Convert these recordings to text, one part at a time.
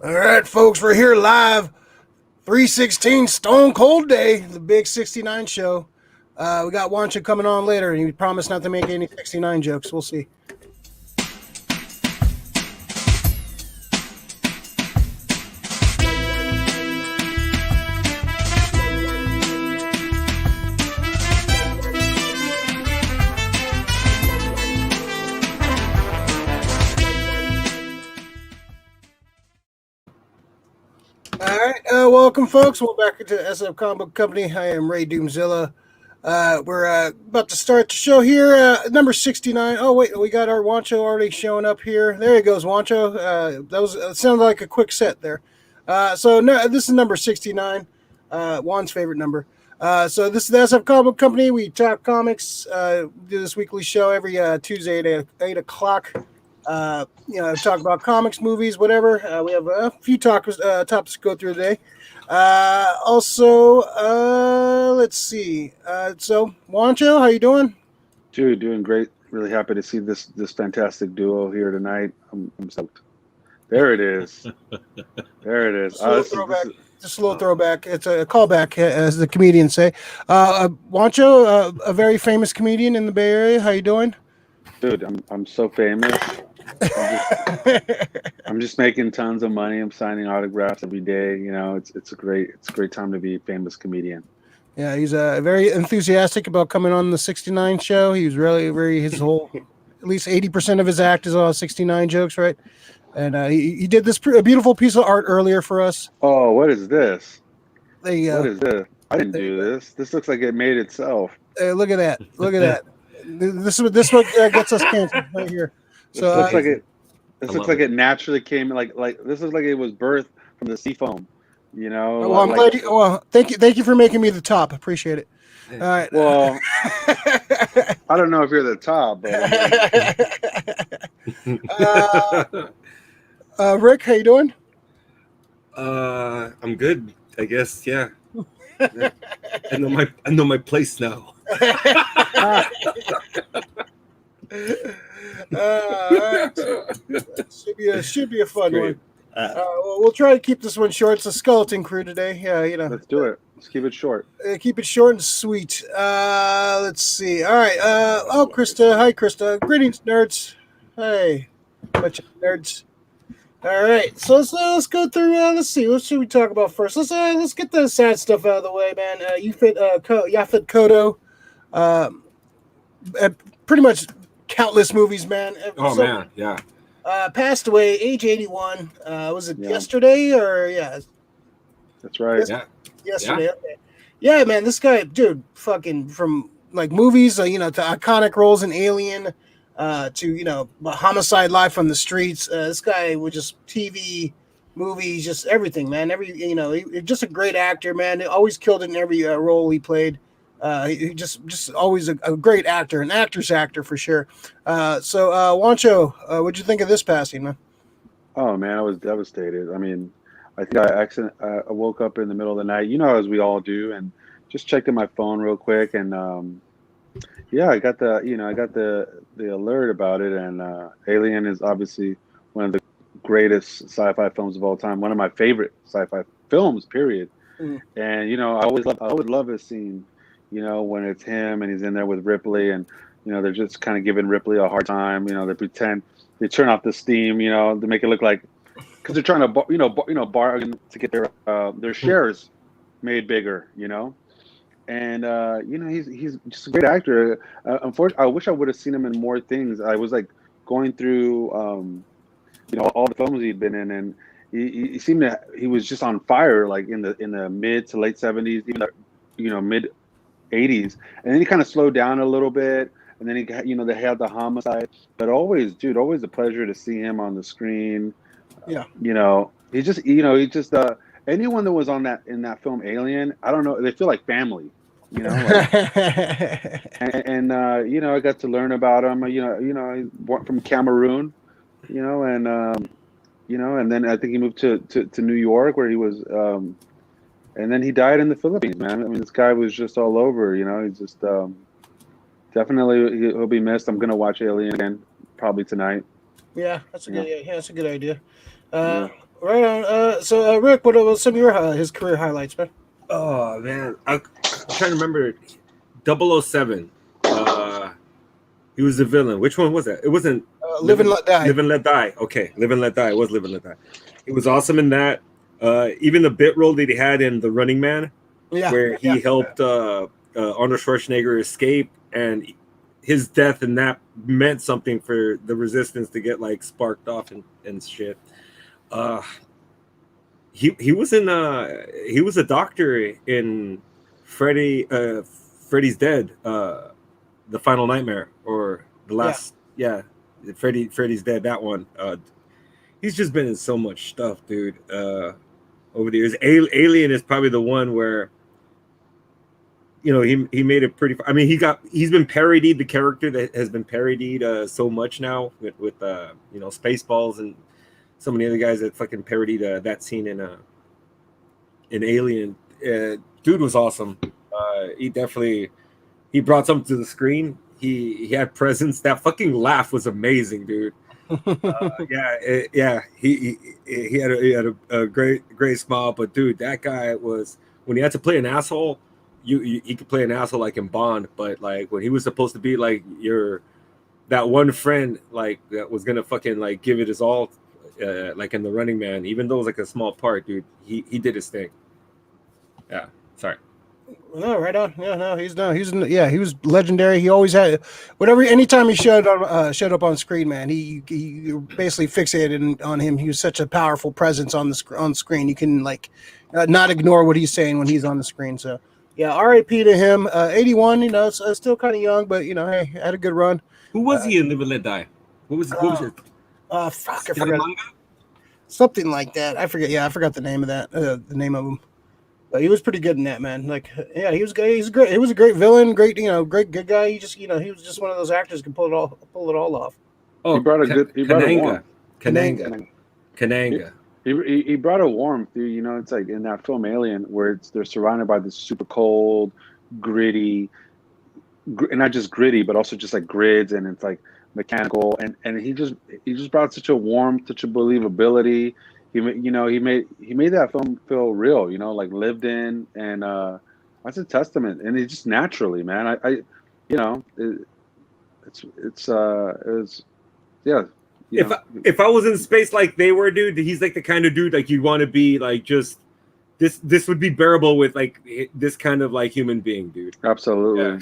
All right, folks, we're here live. 316 Stone Cold Day, the big 69 show. We got Juancho coming on later, and he promised not to make any 69 jokes. We'll see. All right, welcome, folks. Welcome back to SF Comic Book Company. I am Ray Doomzilla. We're about to start the show here. Number 69. Oh, wait, we got our Juancho already showing up here. There he goes, Juancho. That sounded like a quick set there. This is number 69, Juan's favorite number. So this is the SF Comic Book Company. We talk comics, do this weekly show every Tuesday at 8 o'clock. Talk about comics, movies, whatever. We have a few topics to go through today. Let's see. So, Juancho, how you doing? Dude, doing great. Really happy to see this fantastic duo here tonight. I'm stoked. There it is. There it is. Just a little throwback. It's a callback, as the comedians say. Juancho, a very famous comedian in the Bay Area. How you doing? Dude, I'm so famous. I'm just making tons of money. I'm signing autographs every day. You know, it's a great time to be a famous comedian. Yeah, he's very enthusiastic about coming on the 69 show. He was really very his whole at least 80% of his act is all 69 jokes, right? And he did this a beautiful piece of art earlier for us. Oh, what is this? What is this? I didn't do this. This looks like it made itself. Look at that! Look at that! This what gets us canceled right here. So this looks like it. This looks like it naturally came like this looks like it was birthed from the sea foam. You know. Well, I'm glad you. Well, thank you for making me the top. Appreciate it. All right. Well, I don't know if you're the top, but Rick, how you doing? I'm good, I guess. Yeah. I know my place now. Should be a fun one. We'll try to keep this one short. It's a skeleton crew today. Yeah, you know. Let's do it. Let's keep it short. Keep it short and sweet. Let's see. All right. Krista. Hi, Krista. Greetings, nerds. Hey, bunch of nerds. All right. So let's go through. Let's see. What should we talk about first? Let's get the sad stuff out of the way, man. Yaphet Kotto. Pretty much countless movies, man. Man, yeah. Passed away, age 81. Was it yesterday or That's right. Yesterday. Yeah. Okay. Yeah, man. This guy, dude, fucking from like movies, to iconic roles in Alien, to Homicide: Live from the Streets. This guy was just TV, movies, just everything, man. Just a great actor, man. He always killed it in every role he played. He just always a great actor, an actor's actor for sure. Juancho, what'd you think of this passing, man? Oh man, I was devastated. I mean, I think I woke up in the middle of the night, as we all do, and just checked in my phone real quick, and I got the alert about it, and Alien is obviously one of the greatest sci-fi films of all time, one of my favorite sci-fi films, period. And I would love a scene, when it's him and he's in there with Ripley, and they're just kind of giving Ripley a hard time. They turn off the steam, to make it look like, because they're trying to bargain to get their shares made bigger, and he's just a great actor. Unfortunately, I wish I would have seen him in more things. I was like going through all the films he'd been in, and he seemed to, he was just on fire, like in the mid to late 70s, even the mid 80s, and then he kind of slowed down a little bit, and then he got, they had the Homicide, but always a pleasure to see him on the screen. Yeah, he just anyone that was in that film Alien, I don't know, they feel like family, and I got to learn about him. He's born from Cameroon, and then I think he moved to New York, where he was, and then he died in the Philippines, man. I mean, this guy was just all over, he's just, definitely he'll be missed. I'm going to watch Alien again, probably tonight. Yeah, that's a good idea. Right on. So Rick, what was some of your his career highlights, man? Oh man, I'm trying to remember. 007. He was the villain. Which one was that? It wasn't Live and Let Die. Live and Let Die. Okay, Live and Let Die. It was Live and Let Die. He was awesome in that. Even the bit role that he had in The Running Man, where he helped Arnold Schwarzenegger escape, and his death and that meant something for the resistance to get like sparked off and shit. He was in he was a doctor in Freddy's Dead, the Final Nightmare, or the last Freddy's Dead, that one. He's just been in so much stuff, dude. Over the years, Alien is probably the one where, you know, he made it pretty. I mean, he's been parodied. The character that has been parodied so much now with you know, Spaceballs and so many other guys that fucking parodied that scene in Alien. Dude was awesome. He brought something to the screen. He had presence. That fucking laugh was amazing, dude. He had a great smile. But dude, that guy was, when he had to play an asshole, he could play an asshole like in Bond. But like when he was supposed to be like that one friend, like that was gonna fucking like give it his all, like in The Running Man, even though it was like a small part, dude, he did his thing. Yeah, sorry. No, right on. Yeah, no, he was legendary. He always had anytime he showed up on screen, man. He basically fixated on him. He was such a powerful presence on screen. You can like not ignore what he's saying when he's on the screen. So yeah, R.I.P. to him. 81. You know, still kind of young, but you know, hey, had a good run. Who was he in Live and Let Die? What was it? Fuck, I forgot. Something like that. I forget. Yeah, I forgot the name of that. The name of him. But he was pretty good in that, man. Like, yeah, he was great. He's great. He was a great villain. Great, you know, great good guy. He just, you know, he was just one of those actors who can pull it all off. Oh, he brought a warmth. Kananga. He brought a warmth, dude. You know, it's like in that film Alien, where they're surrounded by this super cold, gritty, and not just gritty, but also just like grids, and it's like mechanical, and he just brought such a warmth, such a believability. He made that film feel real, you know, like lived in, and that's a testament. And it's just naturally, man. If I was in space like they were, dude, he's like the kind of dude like you'd want to be like. Just this would be bearable with like this kind of like human being, dude. Absolutely. Yeah.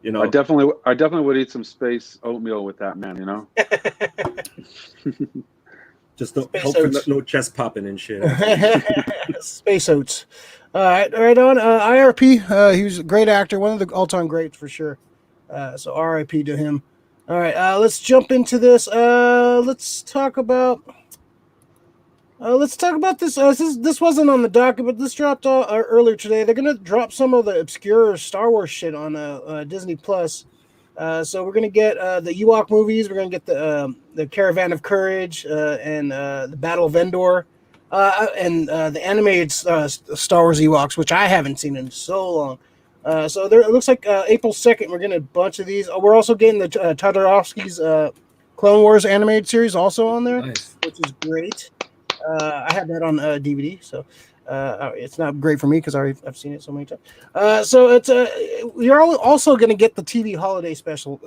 You know, I definitely would eat some space oatmeal with that, man. You know. Just don't hope for no chest popping and shit. Space oats. All right on. IRP. He was a great actor, one of the all-time greats for sure. So RIP to him. All right, let's jump into this. Let's talk about this. This wasn't on the docket, but this dropped earlier today. They're gonna drop some of the obscure Star Wars shit on Disney Plus. So we're gonna get the Ewok movies. We're gonna get the Caravan of Courage and the Battle of Endor, and the animated Star Wars Ewoks, which I haven't seen in so long. So it looks like April 2nd we're getting a bunch of these. We're also getting the Tartarovsky's Clone Wars animated series also on there, nice. Which is great. I have that on DVD, so. It's not great for me because I've seen it so many times. So it's you're also going to get the TV holiday special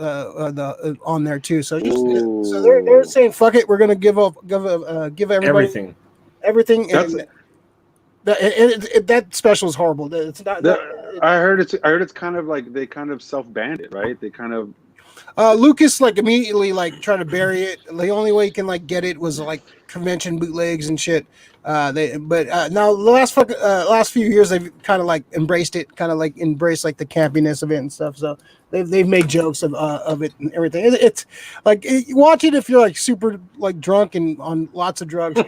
on there too. So they're saying fuck it, we're going to give everybody everything. And that special is horrible. It's not. I heard it's kind of like they kind of self-banned it, right? They kind of. Lucas like immediately like trying to bury it. The only way you can like get it was like convention bootlegs and shit. Now the last few years they've kind of like embraced it, kind of like embraced like the campiness of it and stuff. So they've made jokes of it and everything. It's like watch it if you're like super like drunk and on lots of drugs.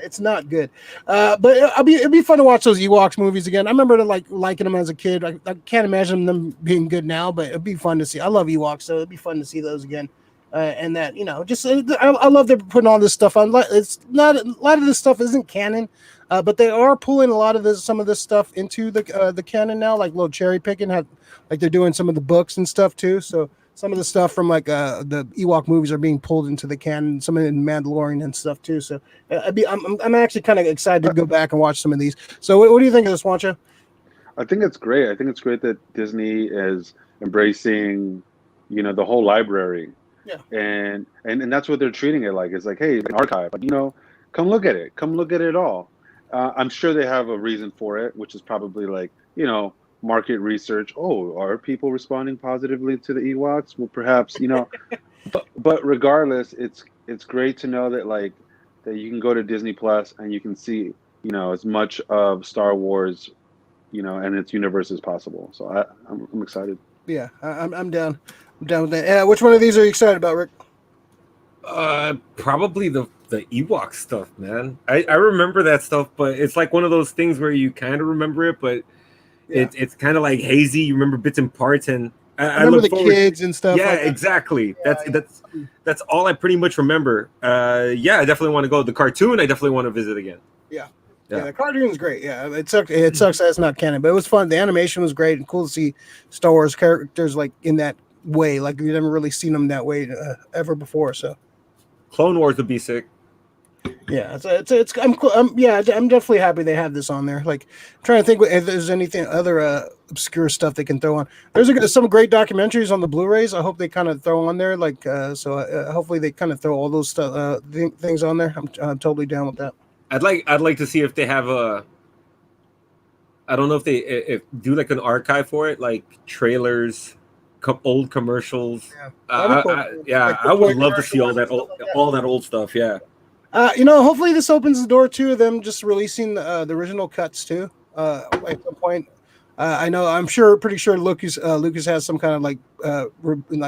It's not good. But it'd be fun to watch those Ewoks movies again. I remember liking them as a kid. I can't imagine them being good now, but it'd be fun to see. I love Ewoks, so it'd be fun to see those again. And that, you know, just I love they're putting all this stuff on. It's not a lot of this stuff isn't canon, but they are pulling a lot of some of this stuff into the canon now, like little cherry picking. Like they're doing some of the books and stuff too. So some of the stuff from like the Ewok movies are being pulled into the canon, some of it in Mandalorian and stuff too. So I'm actually kind of excited to go back and watch some of these. So what do you think of this, Juancho? I think it's great. I think it's great that Disney is embracing, the whole library. Yeah. And that's what they're treating it like. It's like, hey, it's an archive. Like, come look at it. Come look at it all. I'm sure they have a reason for it, which is probably like, market research. Oh, are people responding positively to the Ewoks? Well, perhaps, but regardless, it's great to know that like that you can go to Disney Plus and you can see, as much of Star Wars, and its universe as possible. So I'm excited. Yeah, I'm down. I'm down with that. Which one of these are you excited about, Rick? Probably the Ewok stuff, man. I remember that stuff, but it's like one of those things where you kind of remember it, but it's kind of like hazy. You remember bits and parts, and I remember look the forward. Kids and stuff. Yeah, like that. Exactly. That's all I pretty much remember. I definitely want to go. The cartoon, I definitely want to visit again. Yeah, the cartoon's great. Yeah, it sucks that it's not canon, but it was fun. The animation was great and cool to see Star Wars characters like in that way. Like we've never really seen them that way ever before. So, Clone Wars would be sick. Yeah, I'm definitely happy they have this on there. Like, I'm trying to think if there's anything other obscure stuff they can throw on. There's some great documentaries on the Blu-rays. I hope they kind of throw on there. Like, hopefully they kind of throw all those stuff things on there. I'm totally down with that. I'd like to see if they have I don't know if they do like an archive for it, like trailers, old commercials. I would love to see all that old stuff. Yeah. Hopefully this opens the door to them just releasing the original cuts too. At some point, I'm pretty sure Lucas has some kind of like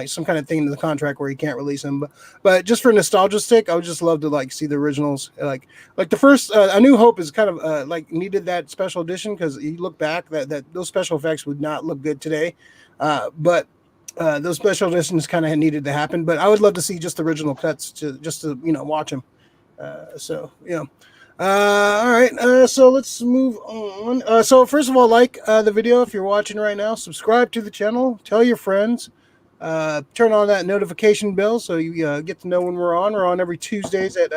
some kind of thing in the contract where he can't release them. But just for nostalgia's sake, I would just love to like see the originals. Like the first A New Hope is kind of like needed that special edition because you look back that those special effects would not look good today. But those special editions kind of needed to happen. But I would love to see just the original cuts to watch them. All right. So let's move on. So first of all, like the video if you're watching right now. Subscribe to the channel. Tell your friends. Turn on that notification bell so you get to know when we're on. We're on every Tuesdays at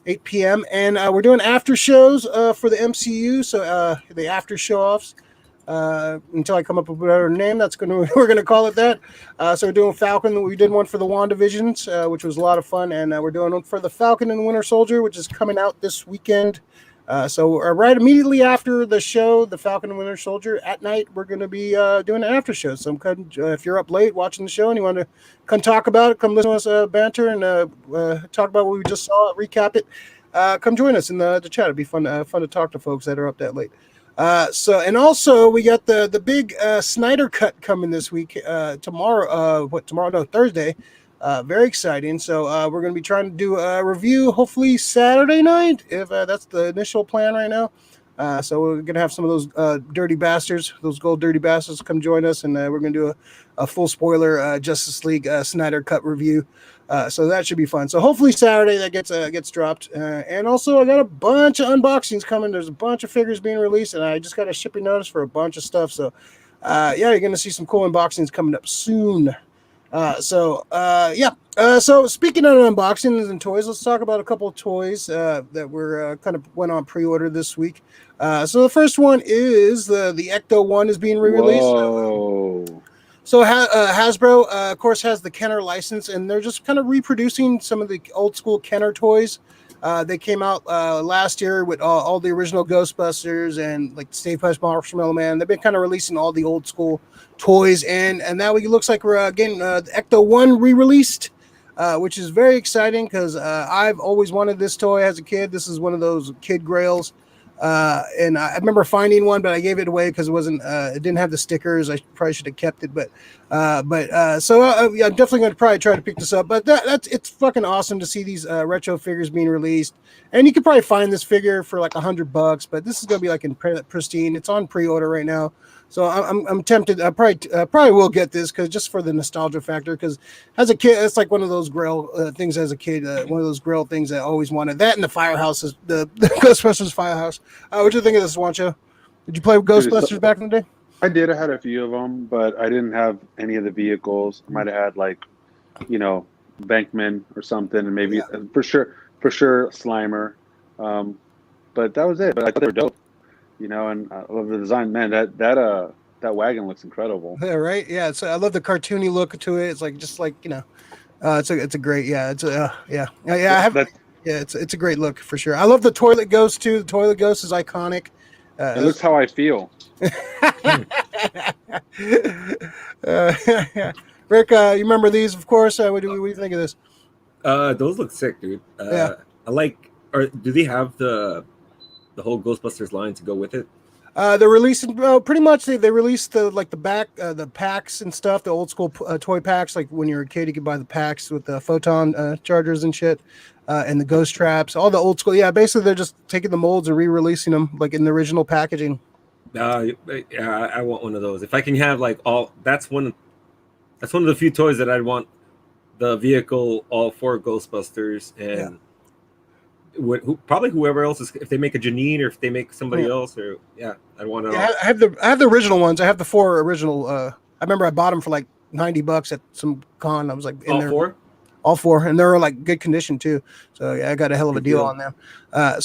8 p.m. And we're doing after shows for the MCU. So the after show offs. Until I come up with a better name, we're gonna call it that. So we're doing Falcon. We did one for the WandaVisions, which was a lot of fun, and we're doing one for the Falcon and Winter Soldier, which is coming out this weekend. So right immediately after the show, the Falcon and Winter Soldier, at night we're gonna be doing an after show. So if you're up late watching the show and you want to come talk about it, come listen to us banter and talk about what we just saw, recap it. Come join us in the chat. It'd be fun to talk to folks that are up that late. And also we got the big Snyder cut coming this week tomorrow. Thursday. Very exciting. So we're going to be trying to do a review hopefully Saturday night, if that's the initial plan right now. So we're going to have some of those dirty bastards, those gold dirty bastards, come join us, and we're going to do a full spoiler Justice League Snyder cut review. So that should be fun. So hopefully Saturday that gets dropped. And also I got a bunch of unboxings coming. There's a bunch of figures being released, and I just got a shipping notice for a bunch of stuff. So you're going to see some cool unboxings coming up soon. So speaking of unboxings and toys, let's talk about a couple of toys that were kind of went on pre-order this week. So the first one is the Ecto one is being re-released. Whoa. So Hasbro, of course, has the Kenner license, and they're just kind of reproducing some of the old school Kenner toys. They came out last year with all the original Ghostbusters and like Stay Puft Marshmallow Man. They've been kind of releasing all the old school toys, and now it looks like we're getting the Ecto 1 re-released, which is very exciting because I've always wanted this toy as a kid. This is one of those kid grails. And I remember finding one, but I gave it away because it didn't have the stickers. I probably should have kept it, but I'm definitely going to probably try to pick this up. But it's fucking awesome to see these retro figures being released, and you can probably find this figure for like $100, but this is going to be like in pristine. It's on pre-order right now. So I'm tempted. I probably will get this because just for the nostalgia factor. Because as a kid, it's like one of those Grail things. As a kid, one of those Grail things I always wanted. That and the Firehouse the Ghostbusters Firehouse. What do you think of this, Juancho? Did you play with Ghostbusters back in the day? I did. I had a few of them, but I didn't have any of the vehicles. I might have had like, Bankman or something, and maybe Yeah. for sure Slimer. Um, but that was it. But I thought they were dope, and I love the design. Man, that wagon looks incredible. Yeah, right. Yeah, I love the cartoony look to it. It's like just like it's a great yeah. I That, have that it's a great look for sure. I love the toilet ghost too. The toilet ghost is iconic. it looks how I feel. Rick, you remember these? Of course. What do you think of this? Those look sick, dude. Yeah. I like. Or do they have the whole Ghostbusters line to go with it? They're releasing pretty much. They released the packs and stuff, the old school toy packs. Like when you were a kid, you could buy the packs with the photon chargers and shit, and the ghost traps. All the old school. Yeah, basically they're just taking the molds and re-releasing them like in the original packaging. Yeah, I want one of those. If I can have like all, that's one of the few toys that I'd want. The vehicle, all 4 Ghostbusters, and probably whoever else is. If they make a Janine, or if they make somebody else, or I'd want to. Yeah, I have the original ones. I have the 4 original. I remember I bought them for like $90 at some con. I was like in all there. 4. All 4, and they're like good condition too. So yeah, I got a hell of a Good deal deal on them. I'm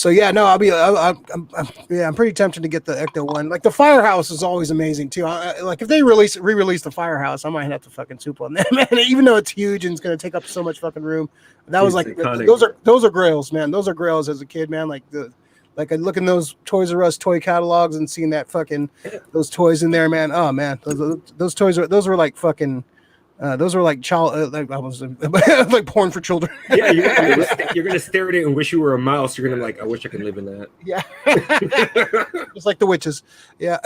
pretty tempted to get the Ecto one. Like the Firehouse is always amazing too. Like if they re-release the Firehouse, I might have to fucking soup on that, man. Even though it's huge and it's gonna take up so much fucking room. That was like iconic. those are grails, man. Those are grails as a kid, man. Like I look in those Toys R Us toy catalogs and seeing that fucking those toys in there, man. Oh man, those toys were like fucking. Those were like child, like I was like porn for children. Yeah, you're gonna stare at it and wish you were a mouse. You're gonna like, I wish I could live in that. Yeah, just like the witches. Yeah,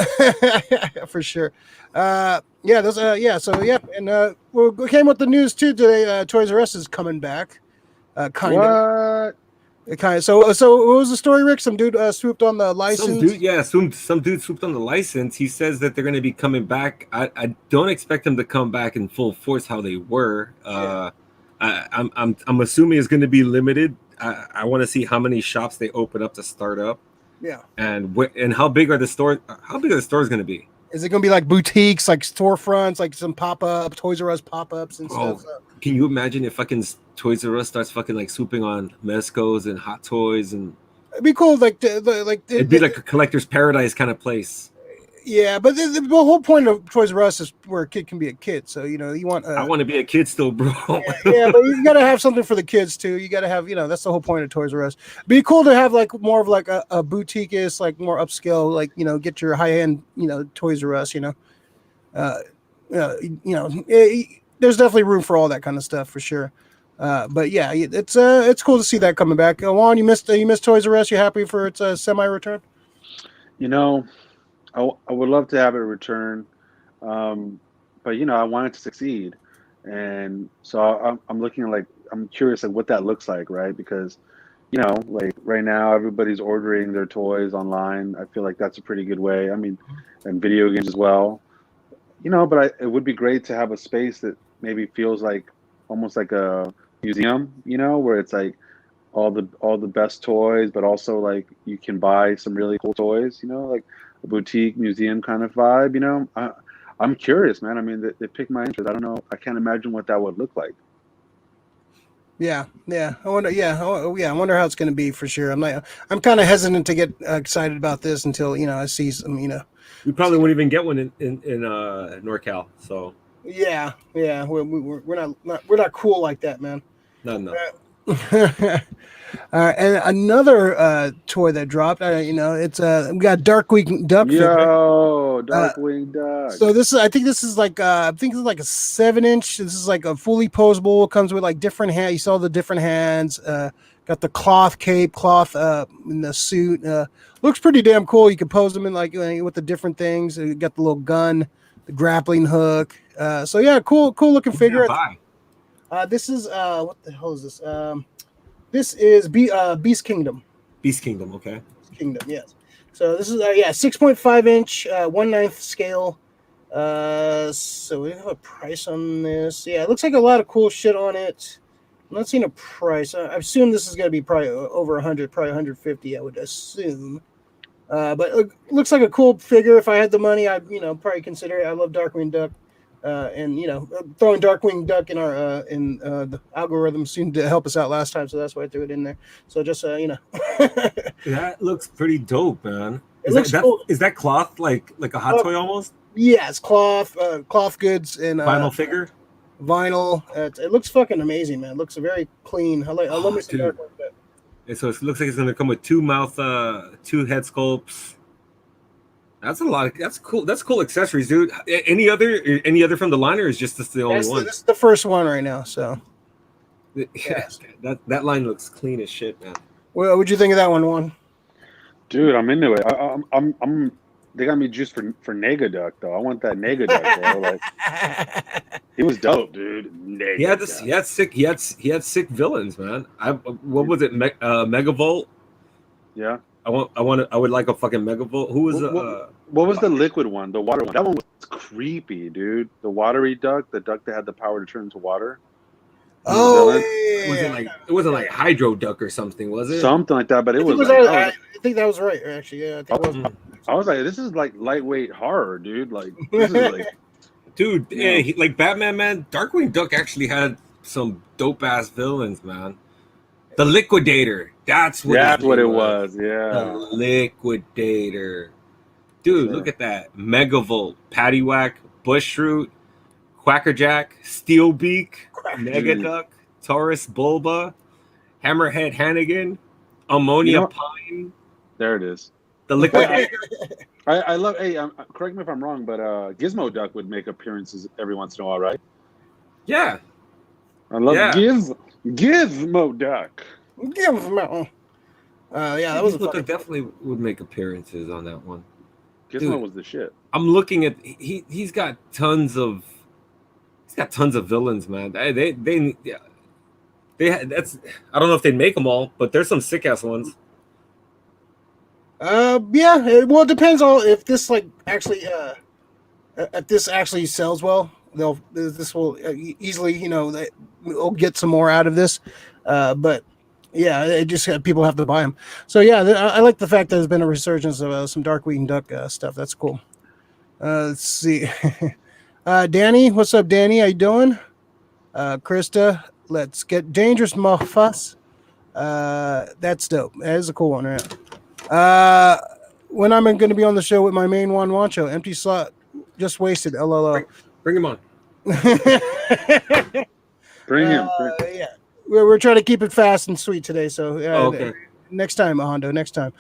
for sure. Those. And we came with the news too today. Toys R Us is coming back. Kind of. Kind of. So what was the story, Rick? Some dude swooped on the license. Some dude swooped on the license. He says that they're going to be coming back. I don't expect them to come back in full force how they were. I'm assuming it's going to be limited. I want to see how many shops they open up to start up. Yeah. And how big are the stores? How big are the stores going to be? Is it going to be like boutiques, like storefronts, like some pop-up Toys R Us pop-ups and stuff? Can you imagine if fucking Toys R Us starts fucking like swooping on Mezcos and Hot Toys, and it'd be cool. It'd be like a collector's paradise kind of place. Yeah, but the whole point of Toys R Us is where a kid can be a kid. So you want. I want to be a kid still, bro. Yeah, but you got to have something for the kids too. You got to have, that's the whole point of Toys R Us. Be cool to have like more of like a boutique-ish, like more upscale, like get your high end, Toys R Us. There's definitely room for all that kind of stuff for sure. But yeah, it's cool to see that coming back. Juan, you missed Toys R Us. You happy for its semi-return? I would love to have it return, but I want it to succeed, and so I'm looking like I'm curious like what that looks like, right? Because like right now everybody's ordering their toys online. I feel like that's a pretty good way. I mean, and video games as well, But it would be great to have a space that maybe feels like almost like a museum, where it's like all the best toys, but also like you can buy some really cool toys, like a boutique museum kind of vibe. I'm curious, man. I mean, they piqued my interest. I don't know. I can't imagine what that would look like. Yeah. I wonder. Yeah. I wonder how it's going to be for sure. I'm kind of hesitant to get excited about this until I see some. We probably won't even get one in NorCal. So. Yeah. We're not cool like that, man. No. And another toy that dropped, it's we got Darkwing Duck. Darkwing Duck. So I think this is like a 7-inch. This is like a fully posable. It comes with like different hands. You saw the different hands. Got the cloth cape, in the suit. Looks pretty damn cool. You can pose them in like with the different things. You got the little gun, the grappling hook. So yeah, cool looking figure. This is what the hell is this? This is Beast Kingdom. Beast Kingdom, okay. Beast Kingdom, yes. So this is 6.5 inch, 1/9 scale. So we have a price on this. Yeah, it looks like a lot of cool shit on it. I'm not seeing a price. I assume this is going to be probably over 100, probably 150. I would assume. But it looks like a cool figure. If I had the money, I'd probably consider it. I love Darkwing Duck, and throwing Darkwing Duck in our the algorithm seemed to help us out last time, so that's why I threw it in there. So just That looks pretty dope, man. It looks cool. Is that cloth like a hot toy almost? Yeah, it's cloth goods and vinyl figure. Vinyl. It looks fucking amazing, man. It looks very clean. I love me some Darkwing Duck. And so it looks like it's going to come with 2 2 head sculpts. That's a lot. That's cool. That's cool accessories, dude. Any other from the line, or is just this the only one? This is the first one right now. So yeah, that line looks clean as shit, man. Well, what'd you think of that one? Dude, I'm into it. I'm. They got me juiced for Negaduck though. I want that Negaduck, bro. Like, he was dope, dude. He had sick villains, man. What was it? Megavolt. Yeah. I would like a fucking Megavolt. Who was what was the liquid one? The water one. That one was creepy, dude. The watery duck, the duck that had the power to turn into water. Oh, yeah. It wasn't like Hydro Duck or something, was it? Something like that, but it was. I think that was right, actually. Yeah, I think it was. I was like, this is like lightweight horror, dude. Like, this is like, dude, yeah, like Batman, man. Darkwing Duck actually had some dope ass villains, man. The Liquidator. That's what it was. Yeah. The Liquidator. Dude, look at that. Megavolt, Paddywhack, Bushroot, Quackerjack, Steelbeak, Negaduck, Taurus Bulba, Hammerhead Hannigan, Ammonia Pine. There it is. The Liquidator. I love. Hey, correct me if I'm wrong, but Gizmo Duck would make appearances every once in a while, right? Yeah. I love Gizmo Duck. Gizmo. Yeah, that was definitely would make appearances on that one. Gizmo was the shit. I'm looking at he's got tons of villains, man. They that's I don't know if they'd make them all, but there's some sick ass ones. Yeah. Well, it depends on if this actually sells well. This will easily, we'll get some more out of this. But yeah, it just people have to buy them. So yeah, I like the fact that there's been a resurgence of some Darkwing Duck stuff. That's cool. Let's see. Danny, what's up, Danny? How you doing? Krista, let's get dangerous, Muffus. That's dope. That is a cool one, right? When I'm going to be on the show with my main one, Juancho, empty slot, just wasted. LOL. Bring him on. Bring him. Yeah, we're trying to keep it fast and sweet today. So okay. Next time, Hondo. Next time.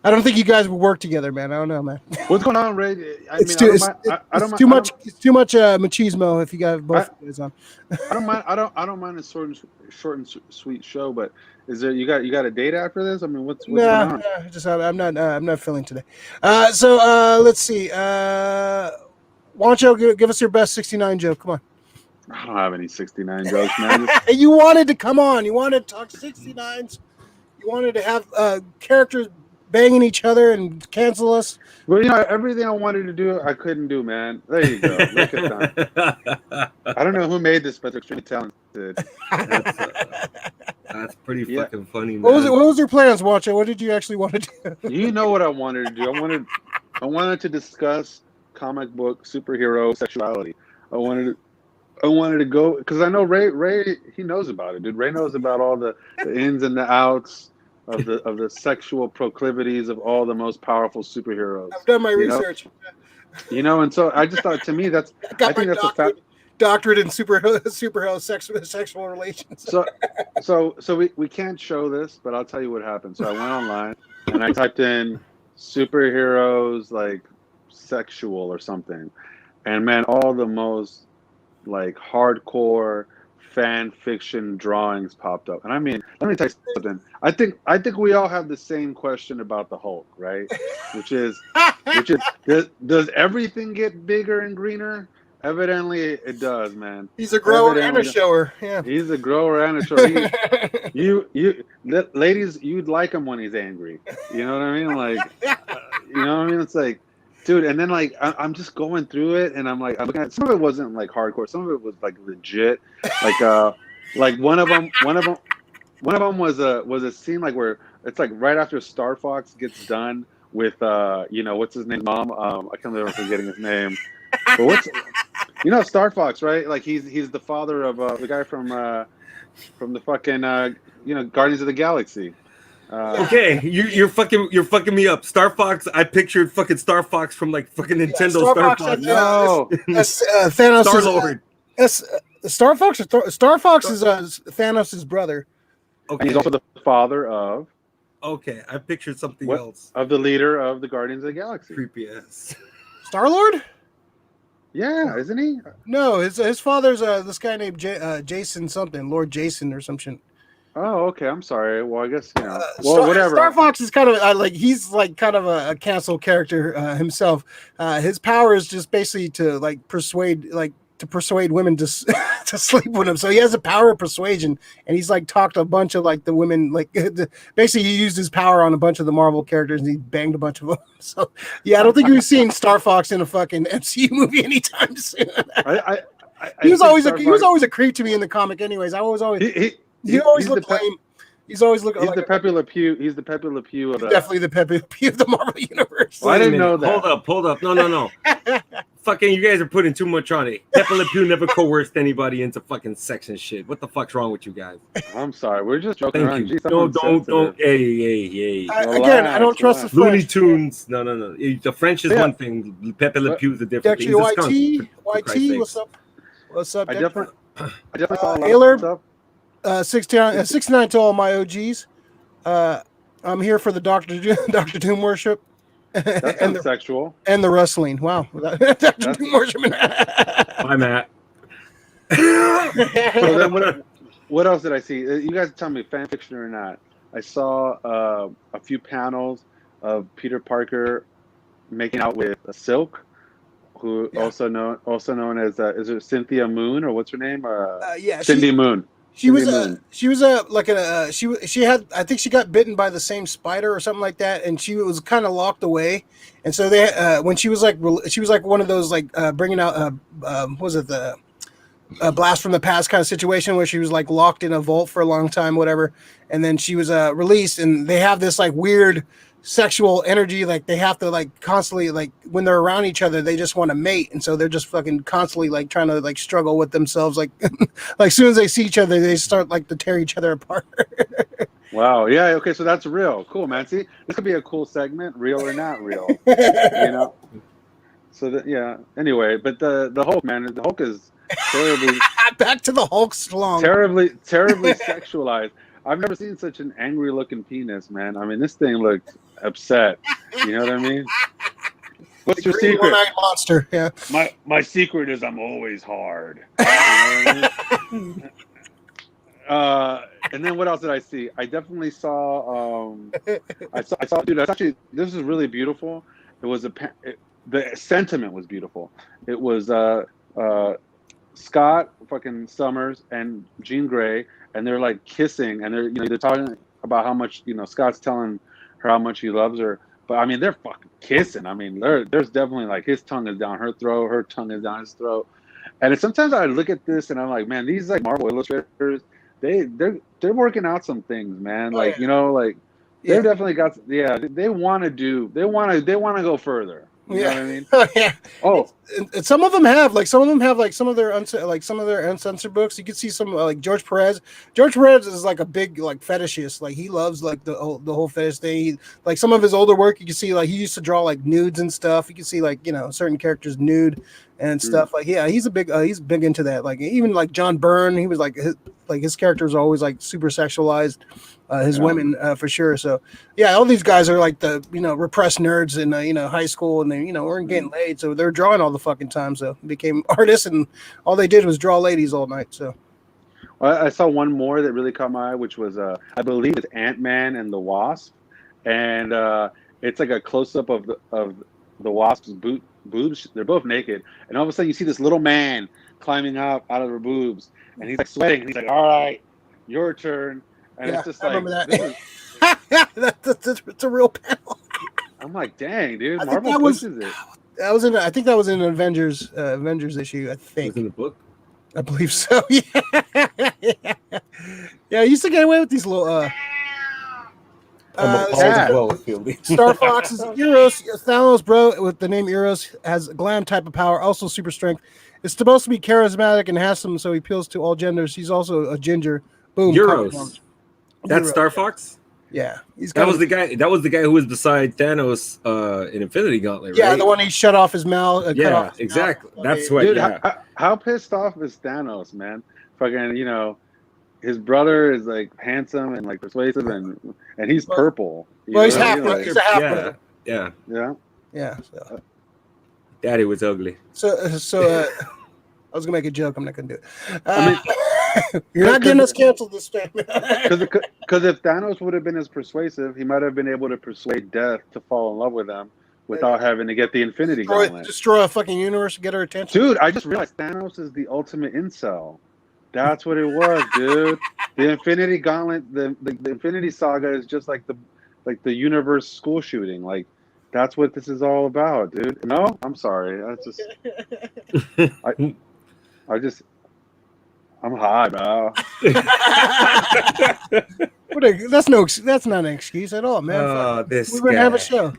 I don't think you guys will work together, man. I don't know, man. What's going on, Ray? It's too much machismo if you got both guys on. I don't mind. I don't mind a short and sweet show, but is there you got a date after this? I mean, what's going on? I'm not feeling today. So let's see. Juancho, give us your best 69 joke. Come on. I don't have any 69 jokes, man. You wanted to come on. You wanted to talk 69s. You wanted to have characters banging each other and cancel us. Well, everything I wanted to do, I couldn't do, man. There you go. Look at that. I don't know who made this, but they're extremely talented. That's pretty fucking funny, man. What was your plans, Watcher? What did you actually want to do? You know what I wanted to do. I wanted to discuss comic book superhero sexuality. I wanted to go because I know Ray he knows about it, dude. Ray knows about all the ins and the outs of the sexual proclivities of all the most powerful superheroes. I've done my research. And so I just thought, to me, I think that's a fact. Doctorate in superhero sexual relations. So we can't show this, but I'll tell you what happened. So I went online and I typed in superheroes like sexual or something, and man, all the most like hardcore fan fiction drawings popped up. And I mean, let me tell you something. I think we all have the same question about the Hulk, right? which is does everything get bigger and greener? Evidently it does, man. He's a grower and a shower. Yeah. He's a grower and a shower. Ladies, you'd like him when he's angry. You know what I mean? Like, you know what I mean? It's like, dude, and then like I'm just going through it, and I'm looking at some of it wasn't like hardcore, some of it was like legit, like one of them One of them was a scene like where it's like right after Star Fox gets done with what's his name, mom. I can't remember forgetting his name. But Star Fox, right? Like he's the father of the guy from the fucking Guardians of the Galaxy. Okay, you're fucking me up. Star Fox. I pictured fucking Star Fox from like fucking Nintendo. Star Fox. No, Thanos. Star Lord. Star Fox. Star Fox is Thanos' brother. Okay. And he's also the father of. Okay, I pictured something else. Of the leader of the Guardians of the Galaxy. Creepy ass. Star Lord. Yeah, isn't he? No, his father's this guy named Jason something, Lord Jason or some shit. Oh, okay. I'm sorry. Well, I guess whatever. Star Fox is kind of he's like kind of a canceled character himself. His power is just basically to like persuade women to to sleep with him. So he has a power of persuasion, and he's like talked a bunch of like the women basically he used his power on a bunch of the Marvel characters, and he banged a bunch of them. So yeah, I don't think we've seen Star Fox in a fucking MCU movie anytime soon. He was always a creep to me in the comic. Anyways, I was always. He always looked lame. He's always looking. He's the Pepe Le Pew. He's the Pepe Le Pew of definitely the Pepe Le Pew of the Marvel universe. Well, I didn't know that. Hold up. No. Fucking, you guys are putting too much on it. Pepe Le Pew never coerced anybody into fucking sex and shit. What the fuck's wrong with you guys? I'm sorry. We're just joking around. Jeez, don't. Hey. Again, I don't trust the French. Looney Tunes. No. The French is one thing. Pepe Le Pew is a different thing. YT, what's up? What's up? I definitely saw a lot Ayler, of stuff. 69 to all my OGs. I'm here for the Doctor Doom worship. That sounds sexual. And the wrestling. Wow. Doctor Doom worship. Bye, Matt. So then what else did I see? You guys tell me, fan fiction or not. I saw a few panels of Peter Parker making out with Silk, who also known as is it Cynthia Moon, or what's her name? Cindy Moon. She had I think she got bitten by the same spider or something like that, and she was kind of locked away. And so they when she was like one of those like bringing out was it the blast from the past kind of situation where she was like locked in a vault for a long time, whatever, and then she was released, and they have this like weird sexual energy, like they have to like constantly, like when they're around each other they just want to mate, and so they're just fucking constantly like trying to like struggle with themselves, like like as soon as they see each other they start like to tear each other apart. Wow. Yeah, okay, so that's real. Cool, man. See, this could be a cool segment, real or not real. So that, yeah, anyway, but the Hulk, man, the Hulk is terribly back to the Hulk slung. Terribly sexualized. I've never seen such an angry looking penis, man. I mean, this thing looked upset. You know what I mean? What's your secret? One-eyed monster. Yeah. My secret is I'm always hard. You know what I mean? And then what else did I see? I definitely saw. I saw. Dude, that's actually, this is really beautiful. It was the sentiment was beautiful. It was Scott fucking Summers and Jean Grey, and they're like kissing, and they're talking about how much Scott's telling her how much he loves her, but I mean they're fucking kissing. I mean there's definitely like his tongue is down her throat, her tongue is down his throat, and sometimes I look at this and I'm like, man, these like Marvel illustrators, they're working out some things, man. Like they've definitely got they want to go further. You know what I mean? Yeah. Oh, and some of them have some of their uncensored books. You can see some like George Perez. George Perez is like a big like fetishist. Like he loves like the whole fetish thing. Like some of his older work, you can see like he used to draw like nudes and stuff. You can see like certain characters nude and stuff. Like he's big into that. Like even like John Byrne, he was like his characters are always like super sexualized. His women for sure. So yeah, all these guys are like the repressed nerds in high school, and they weren't getting laid, so they're drawing all the fucking time. So became artists, and all they did was draw ladies all night. So I saw one more that really caught my eye, which was I believe it's Ant-Man and the Wasp, and it's like a close up of the Wasp's boobs. They're both naked, and all of a sudden you see this little man climbing out of her boobs, and he's like sweating, and he's like, "All right, your turn." And it's just like, remember that. That's a real panel. I'm like, dang, dude, Marvel pushes it. I think that was in an Avengers issue. I think. Was in the book. I believe so. Yeah. Yeah, I used to get away with these little I'm appalled yeah. as well with Fieldy. Star Fox's Eros. Thanos, bro, with the name Eros, has glam type of power, also super strength. It's supposed to be charismatic and handsome, so he appeals to all genders. He's also a ginger. Boom. Euros. That's Euros. Star Fox? Yeah. That was the guy who was beside Thanos in Infinity Gauntlet, right? Yeah, the one he shut off his mouth. Yeah, cut off his exactly. mouth. That's what. Dude, Yeah. how pissed off is Thanos, man? Fucking, his brother is like handsome and like persuasive, and he's purple. Well, he's know? half. Like, He's a half brother. Yeah. Yeah. So. Daddy was ugly. So I was gonna make a joke. I'm not gonna do it. You're not Because- getting us canceled this time. Because if Thanos would have been as persuasive, he might have been able to persuade Death to fall in love with him without having to get the Infinity Gauntlet. destroy a fucking universe to get her attention. Dude, I just realized Thanos is the ultimate incel. That's what it was, dude. The Infinity Gauntlet, the Infinity Saga is just like the universe school shooting. Like, that's what this is all about, dude. No, I'm sorry. That's just I'm high, bro. That's not an excuse at all, man. Oh, this we wouldn't guy. have a show.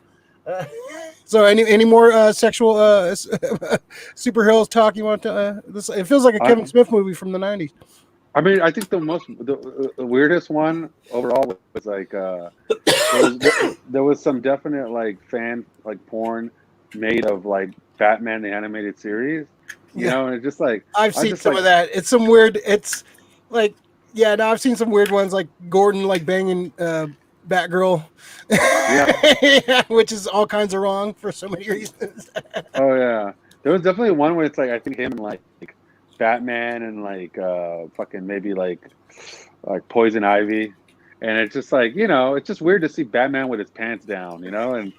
So any more sexual superheroes talk you want to? It feels like a Kevin Smith movie from the '90s. I mean, I think the weirdest one overall was like there was some definite like fan like porn made of like Batman the animated series, you know, and it's just like I've seen some of that. It's some weird. It's like I've seen some weird ones like Gordon like banging Batgirl, yeah. Which is all kinds of wrong for so many reasons. Oh yeah, there was definitely one where it's like I think him and like Batman and like fucking maybe like Poison Ivy, and it's just like it's just weird to see Batman with his pants down, and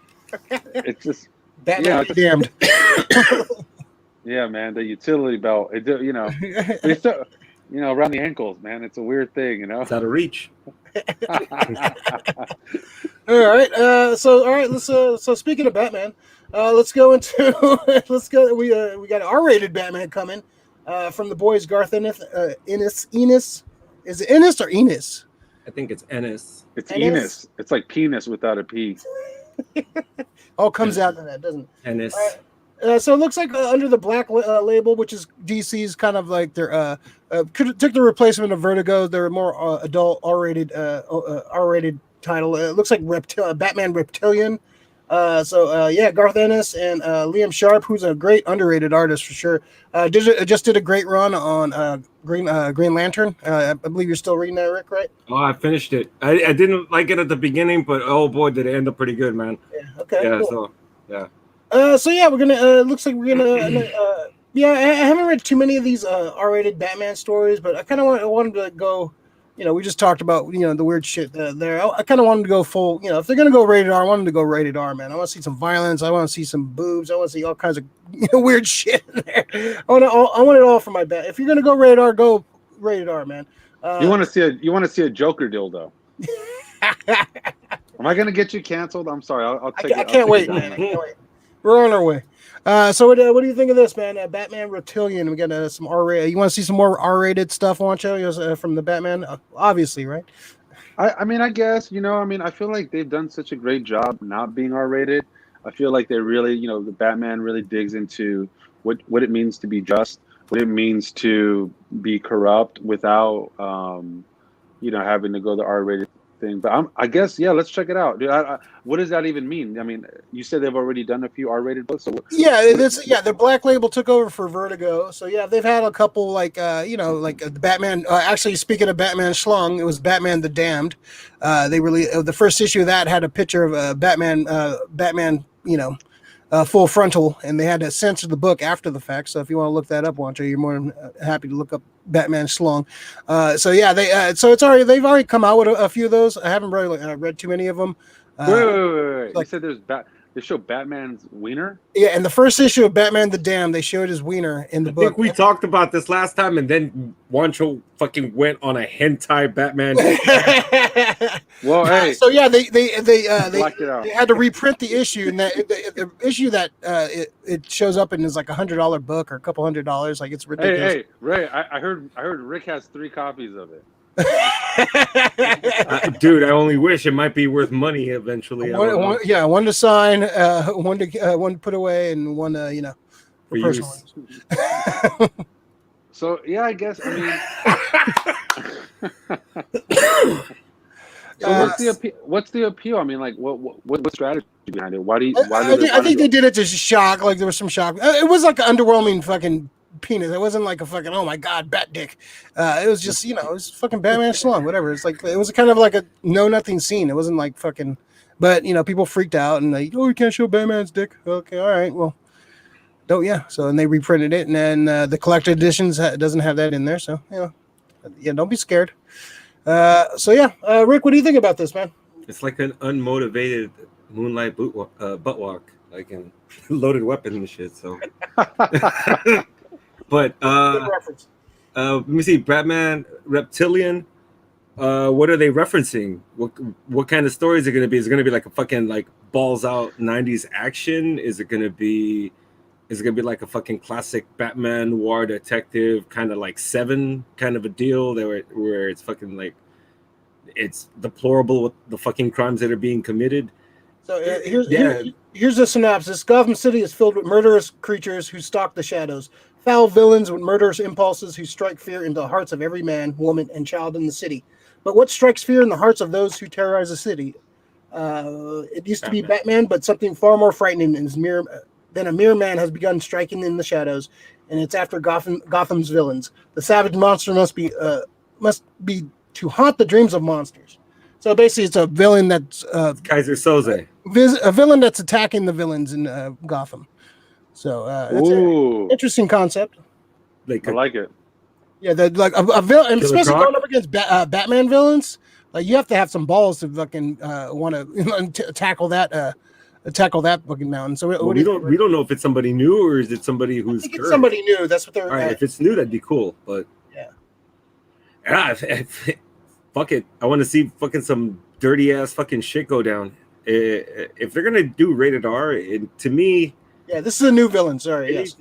it's just Batman damned. Yeah, man, the utility belt, it's still, around the ankles, man. It's a weird thing, It's out of reach. All right. All right. Let's. So speaking of Batman, let's go into. We got an R-rated Batman coming from the boys Garth Ennis. Ennis. Is it Ennis or Ennis? I think it's Ennis. It's Ennis. It's like penis without a P. All comes out to that, doesn't it? Ennis. So it looks like under the black label, which is DC's kind of like their took the replacement of Vertigo. They're more adult R-rated title. It looks like Batman Reptilian. Garth Ennis and Liam Sharpe, who's a great underrated artist for sure. Just did a great run on Green Lantern. I believe you're still reading that, Rick, right? Oh, I finished it. I didn't like it at the beginning, but oh boy, did it end up pretty good, man. Yeah. Okay. Yeah. Cool. So yeah. We're gonna. Looks like we're gonna. I haven't read too many of these R-rated Batman stories, but I kind of wanted to go. We just talked about the weird shit there. I kind of wanted to go full. If they're gonna go rated R, I wanted to go rated R, man. I want to see some violence. I want to see some boobs. I want to see all kinds of weird shit in there. I want it all for my bat. If you're gonna go rated R, go rated R, man. You want to see a Joker dildo? Am I gonna get you canceled? I'm sorry. I'll take it. I can't wait, man. I can't wait. We're on our way. So what do you think of this, man? Batman Reptilian. We got some R-rated. You want to see some more R-rated stuff, Juancho? From the Batman, obviously, right? I mean, I guess I feel like they've done such a great job not being R-rated. I feel like they really, the Batman really digs into what it means to be just, what it means to be corrupt without, having to go the R-rated thing. But I guess, let's check it out, dude. What does that even mean? I mean, you said they've already done a few R-rated books. So the Black Label took over for Vertigo. So they've had a couple like the Batman. Actually, speaking of Batman Schlong, it was Batman the Damned. They really the first issue of that had a picture of Batman, full frontal, and they had to censor the book after the fact. So if you want to look that up, Juancho, you're more than happy to look up Batman Schlong. They've already come out with a few of those. I haven't really read too many of them. Wait. You said they show Batman's wiener? Yeah, in the first issue of Batman the Damned, they showed his wiener in the book. I think we talked about this last time, and then Juancho fucking went on a hentai Batman. Well, hey. So they they had to reprint the issue, and the issue that it shows up in is like $100 book or a couple $100. Like it's ridiculous. Hey, Ray, I heard Rick has 3 copies of it. Dude, I only wish. It might be worth money eventually. One to sign, one to put away, and one for personal use. So yeah, I guess I mean. So what's the appeal? I mean, like, what strategy behind it? I think they did it to shock. Like there was some shock. It was like an underwhelming fucking penis. It wasn't like a fucking oh my god bat dick. It was just it was fucking Batman schlong, whatever. It's like it was kind of like a no nothing scene. It wasn't like fucking, but people freaked out and like you can't show Batman's dick. Okay, all right, well, So and they reprinted it, and then the collected editions doesn't have that in there. So don't be scared. Rick, what do you think about this, man? It's like an unmotivated Moonlight butt walk, like in Loaded Weapon and shit. So, but let me see, Batman, Reptilian. What are they referencing? What kind of story is it going to be? Is it going to be like a fucking like balls out '90s action? Is it going to be like a fucking classic Batman noir detective kind of like Seven kind of a deal where it's fucking like it's deplorable with the fucking crimes that are being committed? So here's the synopsis. Gotham City is filled with murderous creatures who stalk the shadows, foul villains with murderous impulses who strike fear into the hearts of every man, woman, and child in the city. But what strikes fear in the hearts of those who terrorize the city? It used to be Batman, but something far more frightening than a mere man has begun striking in the shadows, and it's after Gotham's villains. The savage monster must be to haunt the dreams of monsters. So basically, it's a villain that's Kaiser Soze, a villain that's attacking the villains in Gotham. So it's an interesting concept. I like it. Yeah, like a villain, especially going up against Batman villains. Like you have to have some balls to fucking want to tackle that. Tackle that fucking mountain. So we don't know if it's somebody new or is it somebody who's it's somebody new. That's what they're. All right, if it's new, that'd be cool. But fuck it. I want to see fucking some dirty ass fucking shit go down. If they're gonna do rated R, to me, this is a new villain. Sorry, it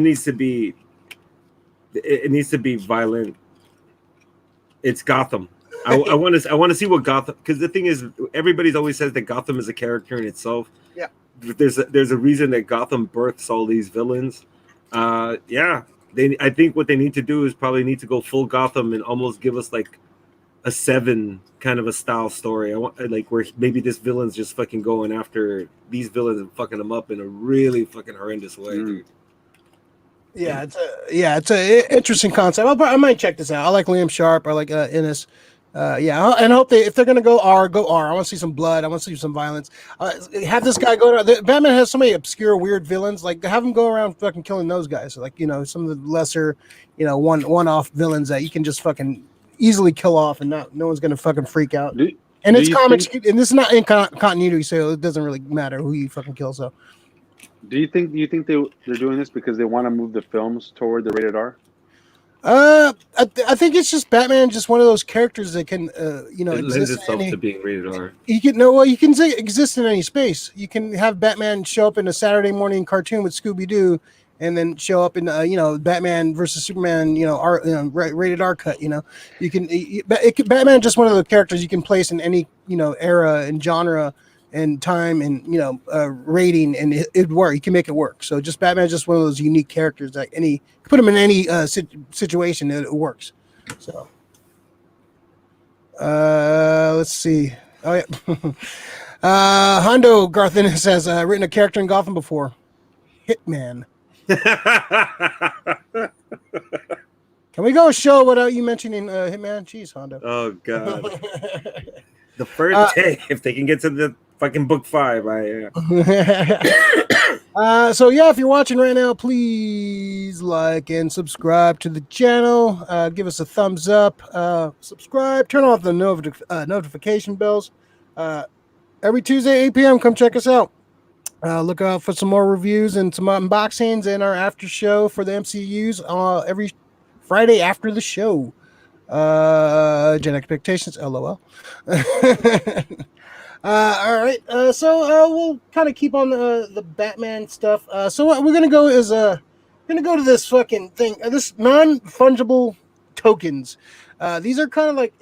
needs to be. It needs to be violent. It's Gotham. I want to see what Gotham, because the thing is, everybody's always says that Gotham is a character in itself. Yeah. There's a reason that Gotham births all these villains. I think what they need to do is probably need to go full Gotham and almost give us like a Seven kind of a style story. I want like where maybe this villain's just fucking going after these villains and fucking them up in a really fucking horrendous way, dude. Yeah, it's a interesting concept. I might check this out. I like Liam Sharpe. I like Ennis. And I hope if they're gonna go R. I want to see some blood. I want to see some violence. Have this guy go around. Batman has so many obscure, weird villains. Like have him go around fucking killing those guys. Like some of the lesser, one-off villains that you can just fucking easily kill off, and no one's gonna fucking freak out. And it's comics, and this is not in continuity, so it doesn't really matter who you fucking kill. So, do you think they're doing this because they want to move the films toward the rated R? I think it's just Batman, just one of those characters that can, it lends itself to being rated R. You can exist in any space. You can have Batman show up in a Saturday morning cartoon with Scooby Doo, and then show up in Batman versus Superman, rated R cut. You can Batman just one of the characters you can place in any era and genre and time and rating, and it'd work. You can make it work. So just Batman's just one of those unique characters that put him in any situation, it works. So let's see. Oh yeah, Hondo Garth Ennis has written a character in Gotham before, Hitman. Can we go a show without you mentioning Hitman? Jeez, Hondo. Oh god. The first day, if they can get to the fucking book 5, so if you're watching right now, please like and subscribe to the channel. Give us a thumbs up. Subscribe. Turn off the notification bells. Every Tuesday, 8 p.m. Come check us out. Look out for some more reviews and some unboxings and our after show for the MCUs every Friday after the show. Gen Expectations, LOL. All right. So we'll kind of keep on the Batman stuff. So what we're gonna go is to this fucking thing. This non-fungible tokens. These are kind of like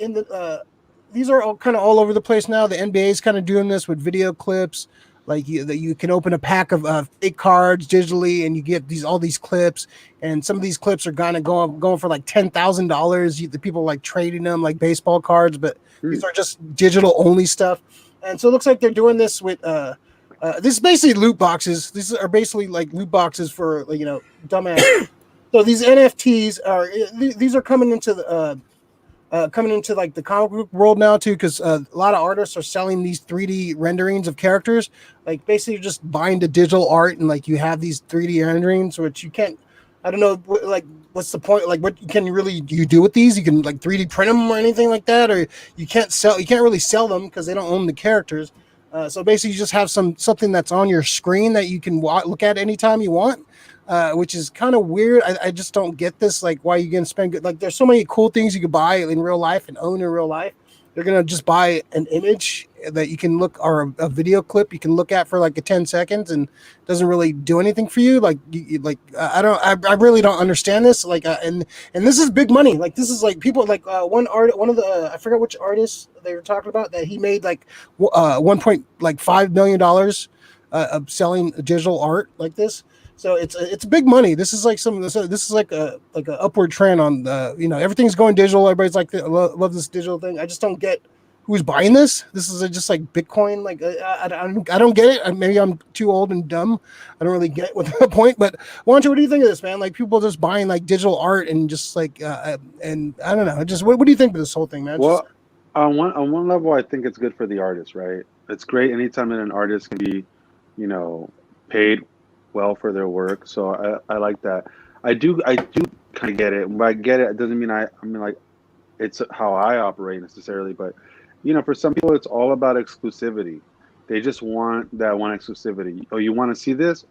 these are all kind of all over the place now. The NBA is kind of doing this with video clips. Like you can open a pack of fake cards digitally, and you get all these clips. And some of these clips are kind of going for like $10,000. The people like trading them like baseball cards, but these are just digital only stuff. And so it looks like they're doing this with this is basically loot boxes. These are basically like loot boxes for dumbass. So these NFTs are these are coming into the coming into like the comic book world now too, because a lot of artists are selling these 3D renderings of characters. Like basically, you're just buying the digital art, and like you have these 3D renderings, which you can't. I don't know, like what's the point? Like, what can you do with these? You can like 3D print them or anything like that, or you can't sell. You can't really sell them because they don't own the characters. So basically, you just have something that's on your screen that you can look at anytime you want. Which is kind of weird. I just don't get this. Like, why are you gonna spend like? There's so many cool things you could buy in real life and own in real life. They're gonna just buy an image that you can look, or a video clip you can look at for like 10 seconds, and doesn't really do anything for you. Like, I really don't understand this. Like, and this is big money. Like, this is like people like one of the I forgot which artist they were talking about that he made like $1.5 million of selling digital art like this. So it's big money. This is like this is like a upward trend on everything's going digital. Everybody's like love this digital thing. I just don't get who's buying this. This is just like Bitcoin. Like I don't get it. Maybe I'm too old and dumb. I don't really get what the point. But Juancho, what do you think of this, man? Like people just buying like digital art and just like and I don't know. Just what do you think of this whole thing, man? Well, on one level, I think it's good for the artist, right? It's great anytime that an artist can be, paid well for their work. So I like that. I do kind of get it. When I get it, it doesn't mean I mean like it's how I operate necessarily, but for some people it's all about exclusivity. They just want that one exclusivity. Oh, you want to see this?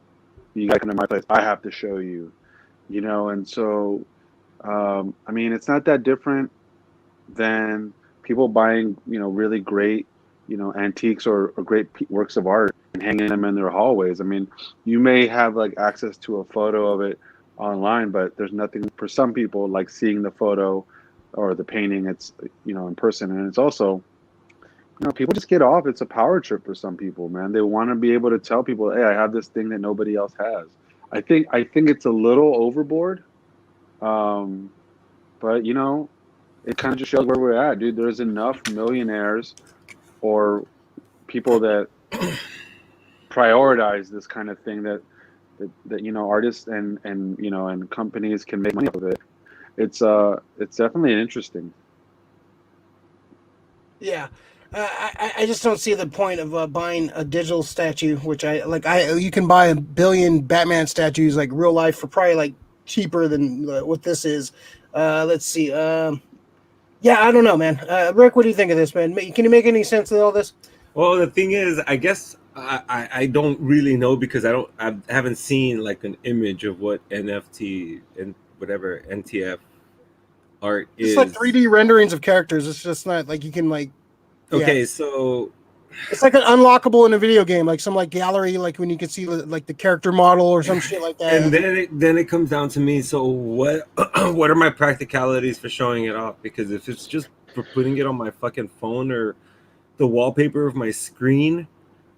You got to come to my place. I have to show you. And so I mean, it's not that different than people buying really great antiques or great works of art and hanging them in their hallways. I mean, you may have like access to a photo of it online, but there's nothing for some people like seeing the photo or the painting. It's in person, and it's also people just get off. It's a power trip for some people, man. They want to be able to tell people, hey, I have this thing that nobody else has. I think it's a little overboard, but it kind of just shows where we're at, dude. There's enough millionaires or people that prioritize this kind of thing that artists and companies can make money off of it. It's definitely interesting. Yeah. I just don't see the point of buying a digital statue, which you can buy 1 billion Batman statues like real life for probably like cheaper than what this is. Let's see. Yeah, I don't know, man. Rick, what do you think of this, man? Can you make any sense of all this? Well, the thing is, I guess I don't really know because I haven't seen like an image of what NFT and whatever NTF art is. It's like 3D renderings of characters. It's just not like you can like. Okay, yeah. so it's like an unlockable in a video game, like some like gallery, like when you can see like the character model or some shit like that. And then it comes down to me. So what are my practicalities for showing it off? Because if it's just for putting it on my fucking phone or the wallpaper of my screen,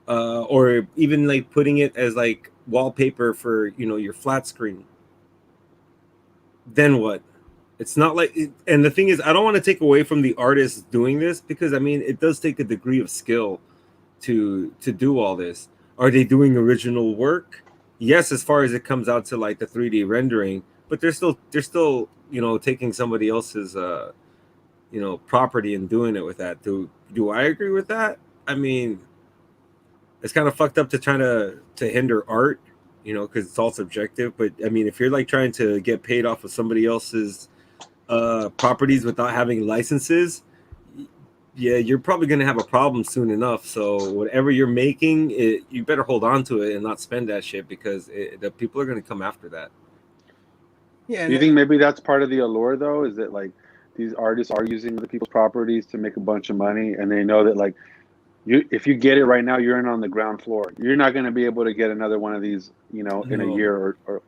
or even like putting it as like wallpaper for your flat screen, then what? It's not like and the thing is, I don't want to take away from the artists doing this, because I mean it does take a degree of skill to do all this. Are they doing original work? Yes, as far as it comes out to like the 3D rendering, but they're still taking somebody else's property and doing it with that. Do I agree with that? I mean, it's kind of fucked up to try to hinder art, because it's all subjective. But I mean, if you're like trying to get paid off of somebody else's properties without having licenses, yeah, you're probably going to have a problem soon enough. So whatever you're making, you better hold on to it and not spend that shit, because the people are going to come after that. Yeah. Do you think maybe that's part of the allure, though? Is that like these artists are using other people's properties to make a bunch of money, and they know that like if you get it right now, you're in on the ground floor. You're not going to be able to get another one of these, in a year or.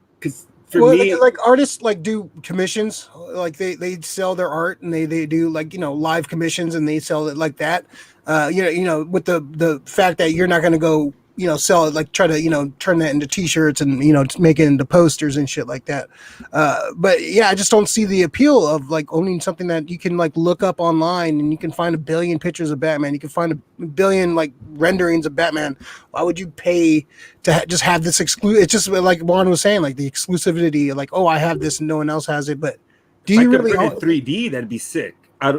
For well, me, like artists like do commissions, like they sell their art and they do like live commissions and they sell it like that. With the fact that you're not going to go sell it, like try to turn that into T-shirts and make it into posters and shit like that. But yeah, I just don't see the appeal of like owning something that you can like look up online and you can find a billion pictures of Batman. You can find a billion like renderings of Batman. Why would you pay to just have this exclusive? It's just like Juan was saying, like the exclusivity, like, oh, I have this and no one else has it. But do if you I could really print it 3D, that'd be sick. I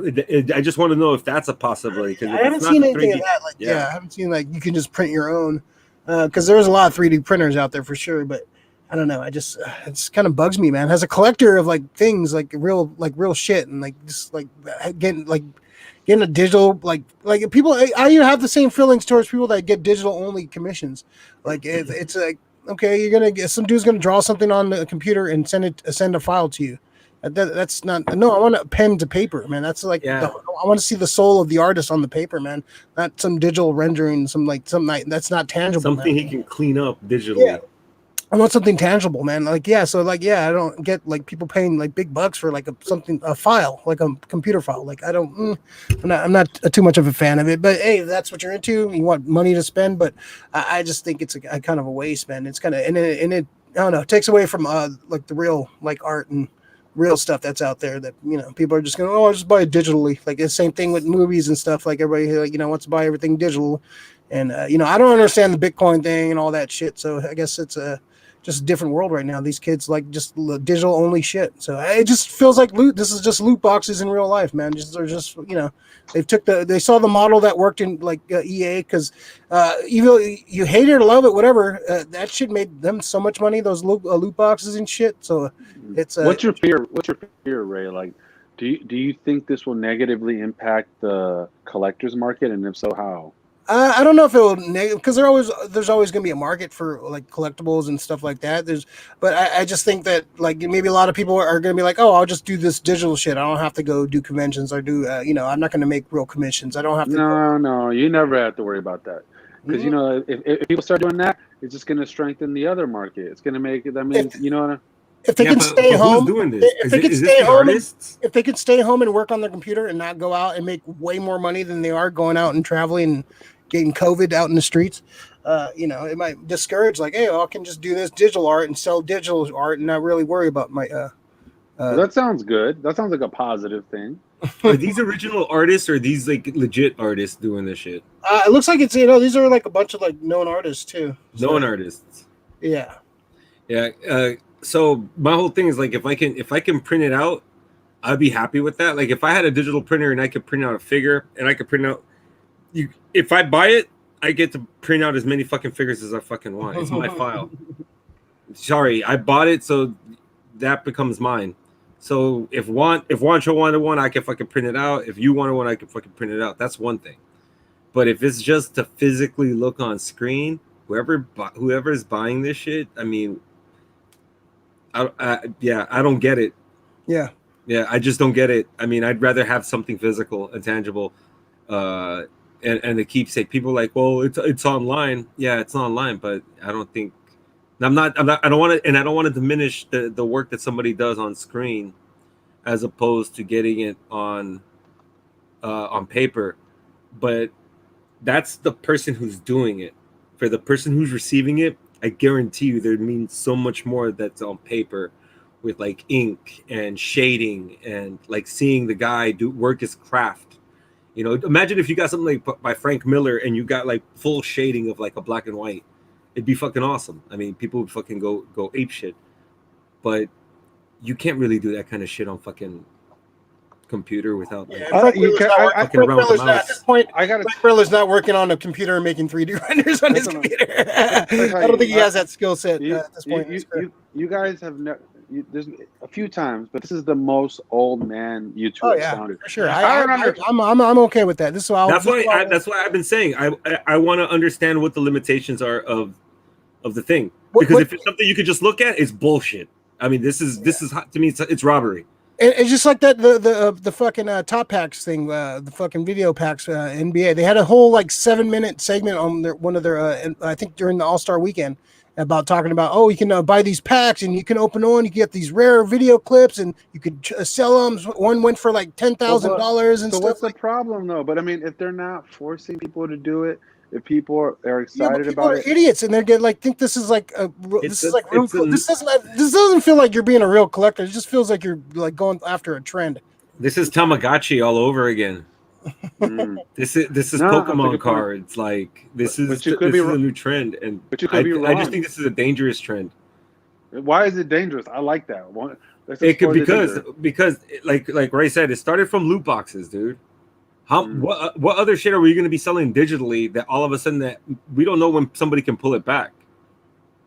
just want to know if that's a possibility. I haven't seen anything of that. Like, I haven't seen like you can just print your own. Because there's a lot of 3D printers out there for sure, but I don't know. I just it's kind of bugs me, man. As a collector of like things, like real shit, and like just like getting a digital like people. I even have the same feelings towards people that get digital only commissions. Like it's like, okay, you're gonna get some dude's gonna draw something on the computer and send a file to you. That's not no. I want a pen to paper, man. That's like I want to see the soul of the artist on the paper, man. Not some digital rendering, something that's not tangible. Something man. He can clean up digitally. Yeah. I want something tangible, man. Like I don't get like people paying like big bucks for like a file, like a computer file. Like I'm not too much of a fan of it. But hey, that's what you're into. You want money to spend, but I just think it's a kind of a waste, man. It's kind of and it I don't know. It takes away from like the real like art and real stuff that's out there that people are just going, I'll just buy it digitally. Like the same thing with movies and stuff. Like everybody wants to buy everything digital, and I don't understand the Bitcoin thing and all that shit. So I guess it's just a different world right now. These kids like just digital only shit. So it just feels like this is just loot boxes in real life, man. They saw the model that worked in like EA, because even you hate it or love it, whatever, that shit made them so much money, those loot boxes and shit. So it's what's your fear, Ray? Like, do you think this will negatively impact the collector's market, and if so, how? I don't know if it will because there's always going to be a market for like collectibles and stuff like that. But I just think that like maybe a lot of people are going to be like, oh, I'll just do this digital shit. I don't have to go do conventions or do I'm not going to make real commissions. I don't have to. No, you never have to worry about that, because if people start doing that, it's just going to strengthen the other market. It's going to make it. That means if they can stay home, who's doing this? If they can stay home, if they could stay home and work on their computer and not go out and make way more money than they are going out and traveling and getting COVID out in the streets, it might discourage like, hey, I can just do this digital art and sell digital art and not really worry about my. That sounds good. That sounds like a positive thing. Are these original artists or are these like legit artists doing this shit? It looks like it's these are like a bunch of like known artists too. Known artists. Yeah. Yeah. So my whole thing is like if I can print it out, I'd be happy with that. Like if I had a digital printer and I could print out a figure and I could print out if I buy it, I get to print out as many fucking figures as I fucking want. It's my file. Sorry, I bought it, so that becomes mine. So if Juancho wanted one, I can fucking print it out. If you wanted one, I can fucking print it out. That's one thing. But if it's just to physically look on screen, whoever's buying this shit, I mean, I don't get it. Yeah, I just don't get it. I mean, I'd rather have something physical and tangible. And the keepsake. People are like, well, it's online. Yeah, it's online, but I don't think I don't want to diminish the work that somebody does on screen as opposed to getting it on paper. But that's the person who's doing it. For the person who's receiving it, I guarantee you there means so much more that's on paper with like ink and shading and like seeing the guy work his craft. Imagine if you got something like by Frank Miller and you got like full shading of like a black and white. It'd be fucking awesome. I mean, people would fucking go ape shit. But you can't really do that kind of shit on fucking computer without like Frank Miller's not working on a computer and making 3D renders on his computer. I don't think he has that skill set at this point. You guys have there's a few times, but this is the most old man YouTuber sounded. For sure. I'm okay with that. That's why I've been saying I want to understand what the limitations are of the thing, because if it's something you could just look at, it's bullshit. I mean, this is to me it's robbery. It's just like that the fucking top packs thing, the fucking video packs, NBA. They had a whole like 7-minute segment on one of their I think during the All-Star weekend. about talking about, oh, you can buy these packs and you can open on, you get these rare video clips and you could sell them. One went for like $10,000 and so stuff. what's the problem though? But I mean, if they're not forcing people to do it, if people are excited people about are it, idiots and they're getting like think this is like It's real. This doesn't feel like you're being a real collector. It just feels like you're like going after a trend. This is Tamagotchi all over again. This is Pokemon cards. Like this is a new trend, and but you could be wrong. I just think this is a dangerous trend. Why is it dangerous? I like that. It could because like Ray said, it started from loot boxes, dude. What other shit are we going to be selling digitally that all of a sudden that we don't know when somebody can pull it back?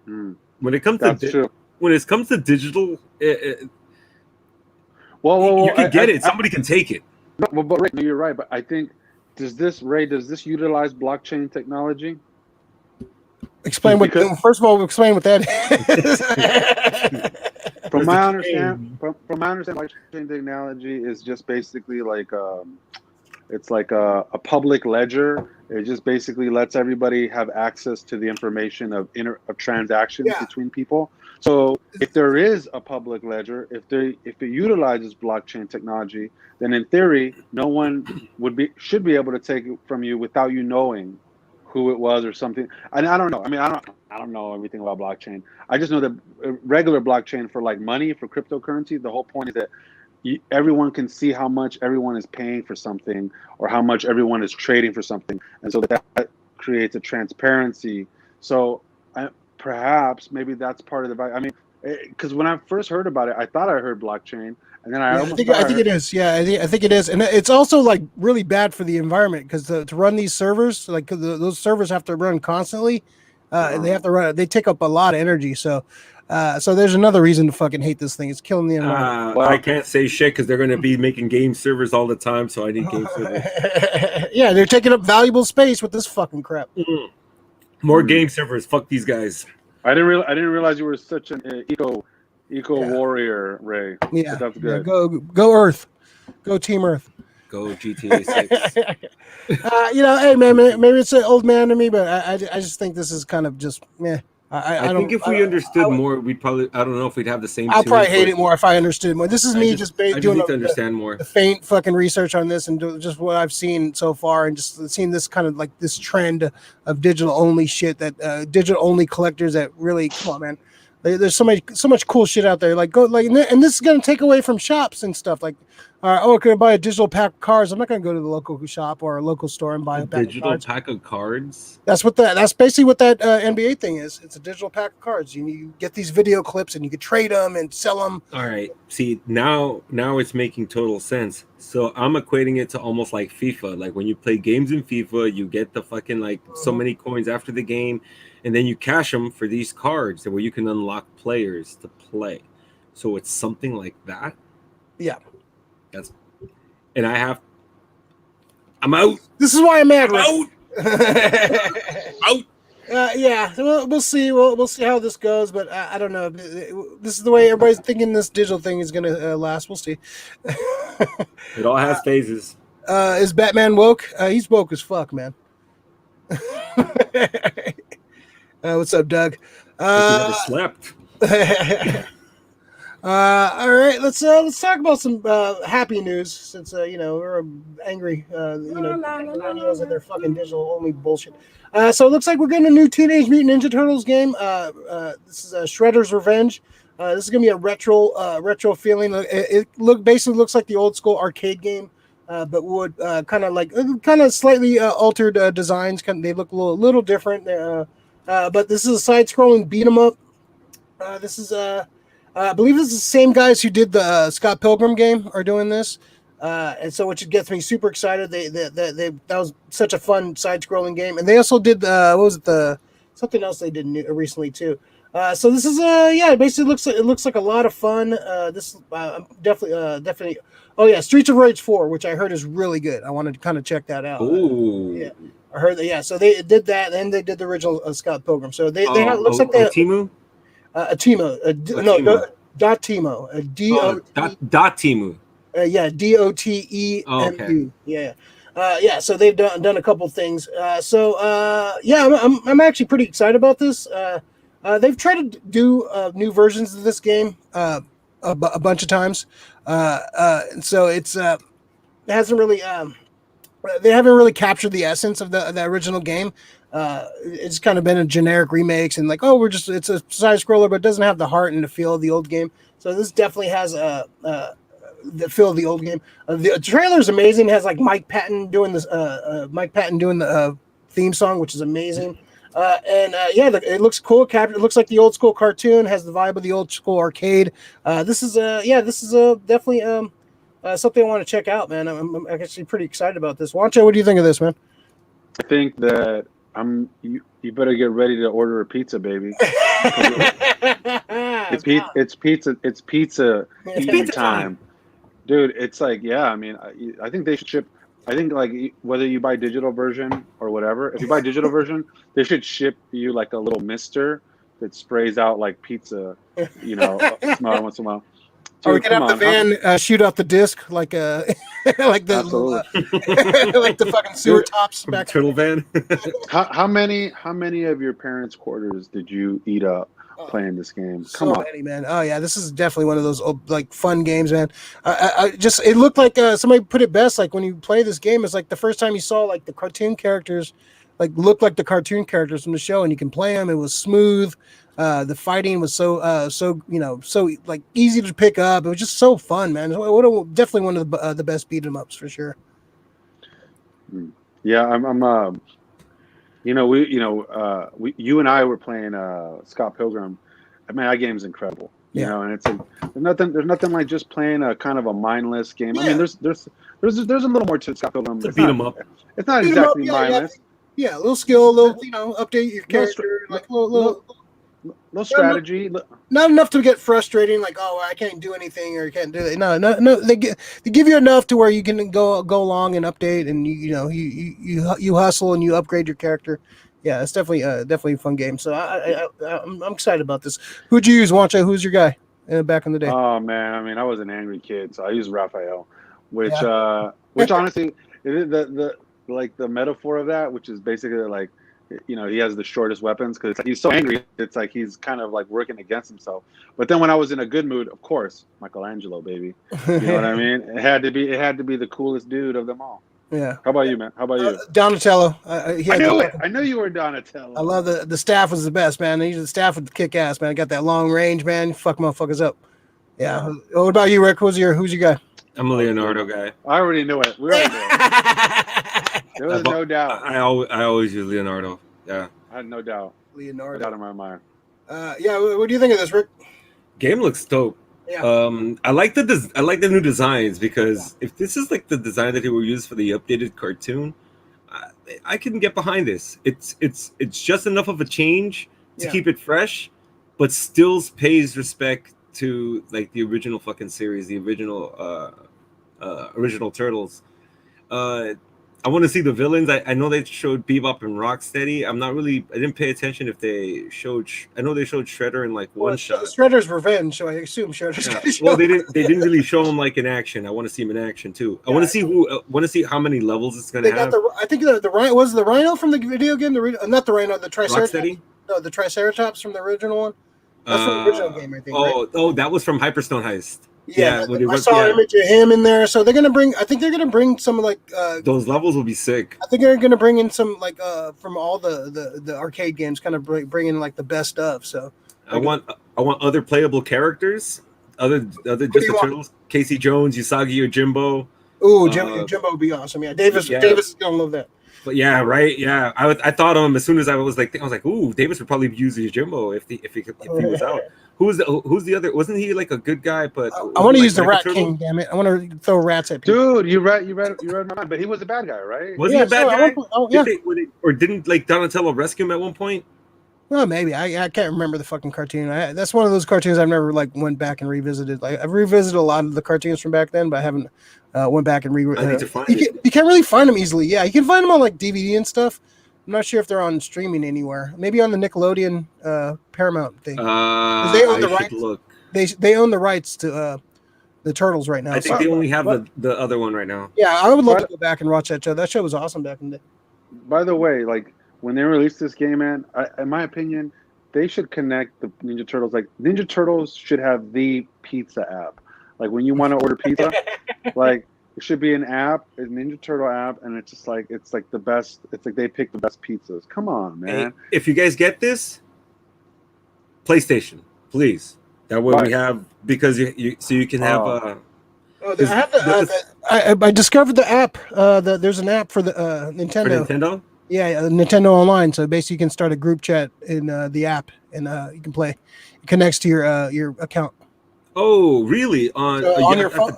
When it comes to digital, you can get it. Somebody can take it. No, but Ray, you're right. But I think does this utilize blockchain technology? Explain first of all, explain what that is. From my understanding, blockchain technology is just basically like it's like a public ledger. It just basically lets everybody have access to the information of transactions between people. So if there is a public ledger, if it utilizes blockchain technology, then in theory, no one should be able to take it from you without you knowing who it was or something. And I don't know. I mean, I don't know everything about blockchain. I just know that regular blockchain for like money, for cryptocurrency, the whole point is that everyone can see how much everyone is paying for something or how much everyone is trading for something. And so that creates a transparency. So perhaps maybe that's part of the value. I mean, because when I first heard about it, I thought I heard blockchain. And then I think it is. Yeah, I think it is. And it's also like really bad for the environment because to run these servers, like those servers have to run constantly. They have to run. They take up a lot of energy. So there's another reason to fucking hate this thing. It's killing the environment. I can't say shit because they're going to be making game servers all the time. So I need game servers. Yeah, they're taking up valuable space with this fucking crap. More game servers. Fuck these guys. I didn't realize you were such an eco warrior, Ray. Yeah, that's good. Yeah, go Earth, go Team Earth, go GTA 6. Hey man, maybe it's an old man to me, but I just think this is kind of just meh. I think if we understood more, we'd probably. I don't know if we'd have the same. I'll probably hate it more if I understood more. This is me just doing more. The faint fucking research on this and just what I've seen so far, and just seen this kind of like this trend of digital only shit that digital only collectors that really come on, man. There's so much cool shit out there. Like and this is gonna take away from shops and stuff. Like, can I buy a digital pack of cards? I'm not gonna go to the local shop or a local store and buy a digital pack of cards. That's basically what that NBA thing is. It's a digital pack of cards. You get these video clips and you can trade them and sell them. All right. See, now it's making total sense. So I'm equating it to almost like FIFA. Like when you play games in FIFA, you get the fucking like so many coins after the game. And then you cash them for these cards where you can unlock players to play. So it's something like that. Yeah. I'm out. This is why I'm mad. Out. Yeah. We'll see. We'll see how this goes. But I don't know. This is the way everybody's thinking this digital thing is going to last. We'll see. It all has phases. Is Batman woke? He's woke as fuck, man. What's up, Doug? Never slept. All right, let's talk about some happy news since we're angry. Millennials and their fucking digital only bullshit. So it looks like we're getting a new Teenage Mutant Ninja Turtles game. This is Shredder's Revenge. This is gonna be a retro feeling. It basically looks like the old school arcade game. But would kind of slightly altered designs. They look a little different. But this is a side-scrolling beat 'em up. This is I believe this is the same guys who did the Scott Pilgrim game are doing this, and so which gets me super excited. That was such a fun side-scrolling game, and they also did something else they did recently too. So this is it basically looks like a lot of fun. This definitely. Oh yeah, Streets of Rage 4, which I heard is really good. I wanted to kind of check that out. Ooh. Yeah. I heard that. Yeah, so they did that, and they did the original Scott Pilgrim. So they looks like they Timu? Timo. Dot Timo. Dot Timu. Yeah, DOTEMU. Oh, okay. Yeah. So they've done a couple things. I'm actually pretty excited about this. They've tried to do new versions of this game a bunch of times, and so it hasn't really. They haven't really captured the essence of the original game. It's kind of been a generic remakes and like, oh, it's a side scroller, but it doesn't have the heart and the feel of the old game. So this definitely has the feel of the old game. The trailer is amazing. It has like Mike Patton doing the theme song, which is amazing. It looks cool. It looks like the old school cartoon. Has the vibe of the old school arcade. This is definitely something I want to check out, man. I'm actually pretty excited about this. Juancho, what do you think of this, man? I think that you better get ready to order a pizza, baby. It's pizza eating time, dude. It's like, yeah. I mean, I think they should ship. I think like whether you buy digital version or whatever, if you buy digital version, they should ship you like a little mister that sprays out like pizza, smell once in a while. Or we could have the van shoot out the disc like like the like the fucking sewer tops back. Turtle van. How many of your parents' quarters did you eat up playing this game? Come on, many, man. Oh yeah, this is definitely one of those like fun games, man. It looked like somebody put it best. Like when you play this game, it's like the first time you saw like the cartoon characters, like look like the cartoon characters from the show, and you can play them. It was smooth. The fighting was so like easy to pick up. It was just so fun, man. Definitely one of the best beat 'em ups for sure. Yeah, I'm you and I were playing Scott Pilgrim. I mean, that game's incredible. You know, and it's like there's nothing like just playing a kind of a mindless game. Yeah. I mean, there's a little more to Scott Pilgrim. It's beat 'em up. It's not exactly mindless. Yeah, a little skill, a little update your character, no strategy. Not enough to get frustrating, like, oh, I can't do anything or I can't do it. No. They give you enough to where you can go along and update, and you hustle and you upgrade your character. Yeah, it's definitely a fun game. So I'm excited about this. Who'd you use, Juancho? Who's your guy back in the day? Oh man, I mean, I was an angry kid, so I used Raphael, which honestly, the metaphor of that, which is basically like, he has the shortest weapons because he's so angry. It's like he's kind of like working against himself. But then when I was in a good mood, of course, Michelangelo, baby. You know what I mean? It had to be the coolest dude of them all. Yeah. How about you, man? How about you? Donatello. I knew it. I knew you were Donatello. I love the staff was the best, man. The staff would kick ass, man. I got that long range, man. Fuck motherfuckers up. Yeah. What about you, Rick? Who's your guy? I'm a Leonardo guy. I already knew it. We already knew it. There was no doubt. I always use Leonardo. Yeah. I had no doubt. Leonardo. No doubt in my mind. What do you think of this, Rick? Game looks dope. Yeah. I like the new designs because if this is like the design that they were used for the updated cartoon, I can get behind this. It's just enough of a change to keep it fresh, but still pays respect to like the original fucking series, the original Turtles. I want to see the villains. I know they showed Bebop and Rocksteady. I didn't pay attention if they showed. I know they showed Shredder in like one shot. Shredder's revenge, so I assume Shredder's. Yeah. Well, they didn't really show him like in action. I want to see him in action too. I want to see how many levels it's going to have. I think the Rhino was the Rhino from the video game. Not the Rhino, the Triceratops. Rocksteady? No, the Triceratops from the original one. That's from the original game, I think. Oh, that was from Hyperstone Heist. Yeah, I saw an image of him in there. So they're gonna bring. I think they're gonna bring some like. Those levels will be sick. I think they're gonna bring in some like from all the arcade games, kind of bring in like the best of. So I want other playable characters, other just the Turtles. Casey Jones, Usagi, or Jimbo. Ooh, Jimbo would be awesome. Yeah, Davis is gonna love that. But yeah, right. Yeah, I thought of him as soon as I was like, ooh, Davis would probably use his Jimbo if he was out. Who's the other? Wasn't he like a good guy? But I want to use the Rat King. Damn it! I want to throw rats at people. Dude, you read my mind. But he was a bad guy, right? Was he a bad guy? Or didn't like Donatello rescue him at one point? Well, maybe I can't remember the fucking cartoon. That's one of those cartoons I've never like went back and revisited. Like I've revisited a lot of the cartoons from back then, but I haven't went back and I need to find it. You can't really find them easily. Yeah, you can find them on like DVD and stuff. I'm not sure if they're on streaming anywhere. Maybe on the Nickelodeon Paramount thing. They own the rights. Look. They own the rights to the Turtles right now. I think they only have the other one right now. Yeah, I would love to go back and watch that show. That show was awesome back in the day. By the way, like when they released this game, man, in my opinion, they should connect the Ninja Turtles. Like Ninja Turtles should have the pizza app. Like when you want to order pizza, like it should be an app, a Ninja Turtle app, and it's like the best. It's like they pick the best pizzas. Come on, man. Hey, if you guys get this, PlayStation, please. That way we have, because you can have. I discovered the app. There's an app for the Nintendo. For Nintendo? Yeah, Nintendo Online. So basically, you can start a group chat in the app, and you can play. It connects to your account. Oh, really? On your phone?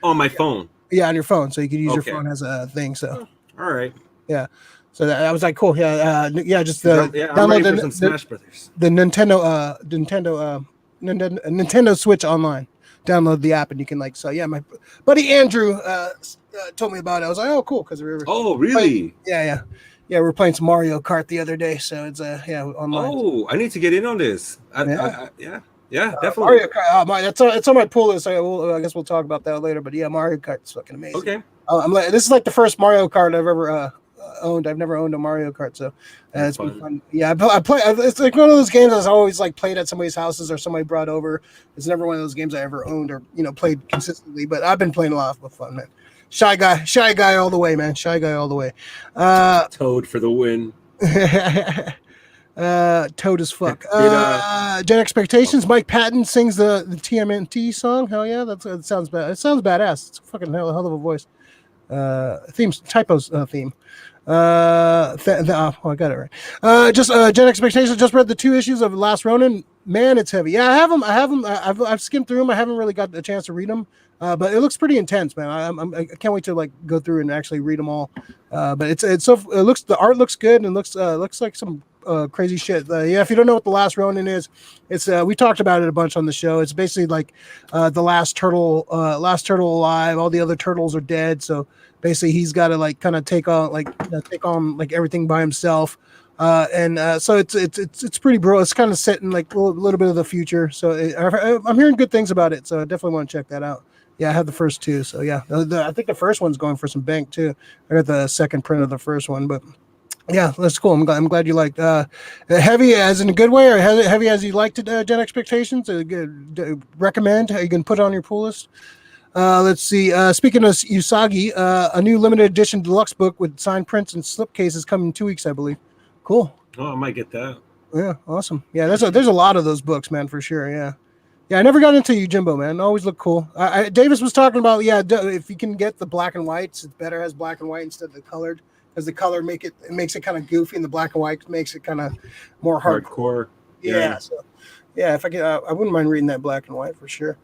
On my phone. Yeah, on your phone. So you can use your phone as a thing. So. All right. Yeah. So I was like, cool. Yeah. Just download some Smash Brothers. The Nintendo Switch Online. Download the app and you can my buddy Andrew told me about it. I was like, oh, cool, because we were. Oh, really? Yeah. We were playing some Mario Kart the other day, so it's online. Oh, I need to get in on this. Yeah, definitely. Mario Kart. It's on my pool list. I guess we'll talk about that later. But yeah, Mario Kart's fucking amazing. Okay. This is like the first Mario Kart I've ever owned. I've never owned a Mario Kart, so it's been fun. Yeah, I play. It's like one of those games I've always played at somebody's houses or somebody brought over. It's never one of those games I ever owned or played consistently. But I've been playing a lot of fun, man. Shy guy all the way, man. Shy guy all the way. Toad for the win. Toad as fuck. Gen Expectations. Mike Patton sings the TMNT song. Hell yeah, that sounds bad. It sounds badass. It's a fucking hell of a voice. Theme. I got it right. Just Gen Expectations. Just read the 2 issues of Last Ronin. Man, it's heavy. Yeah, I have them. I've skimmed through them. I haven't really got the chance to read them, but it looks pretty intense, man. I can't wait to go through and actually read them all. But the art looks good and looks like some crazy shit. If you don't know what the Last Ronin is, it's we talked about it a bunch on the show. It's basically like the last turtle alive. All the other turtles are dead, so basically he's got to kind of take on everything by himself. So it's pretty bro. It's kind of set in a little bit of the future. So I'm hearing good things about it. So I definitely want to check that out. Yeah, I have the first 2. So yeah, I think the first one's going for some bank too. I got the second print of the first one, but yeah, that's cool. I'm glad you liked heavy as in a good way, or heavy as you liked it. Gen Expectations. Recommend. You can put it on your pool list. Let's see. Speaking of Usagi, a new limited edition deluxe book with signed prints and slipcases coming in 2 weeks, I believe. Cool. Oh, I might get that. Yeah, awesome. Yeah, there's a lot of those books, man, for sure. Yeah. I never got into Yojimbo, man. Always look cool. Davis was talking about if you can get the black and whites, it's better as black and white instead of the colored, because the color makes it kind of goofy, and the black and white makes it kind of more hardcore. Yeah. So if I get, I wouldn't mind reading that black and white for sure.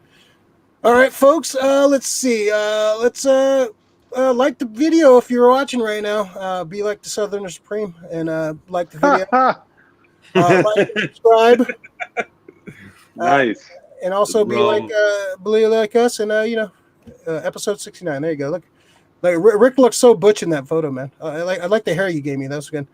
All right, folks. Let's see. Let's like the video if you're watching right now. Be like the Southerner Supreme and like the video. Like and subscribe. Nice. And also be like us and episode 69. There you go. Look, Rick looks so butch in that photo, man. I like the hair you gave me. That was good.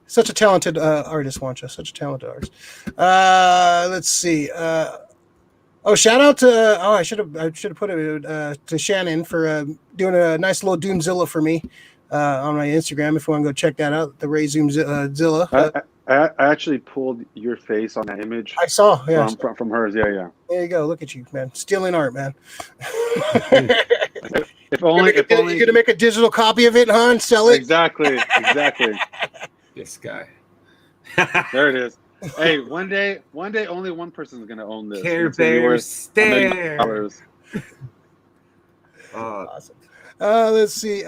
Such a talented artist, Juancho. Such a talented artist. Let's see. Shout out to I should have put it to Shannon for doing a nice little Doomzilla for me on my Instagram. If you want to go check that out, the Ray Zoomzilla. I actually pulled your face on that image. I saw, from hers. Yeah. There you go. Look at you, man. Stealing art, man. If only you're gonna make a digital copy of it, huh? And sell it. Exactly. This guy. There it is. Hey, one day, only one person is gonna own this. Care Bear stairs. Awesome. Let's see.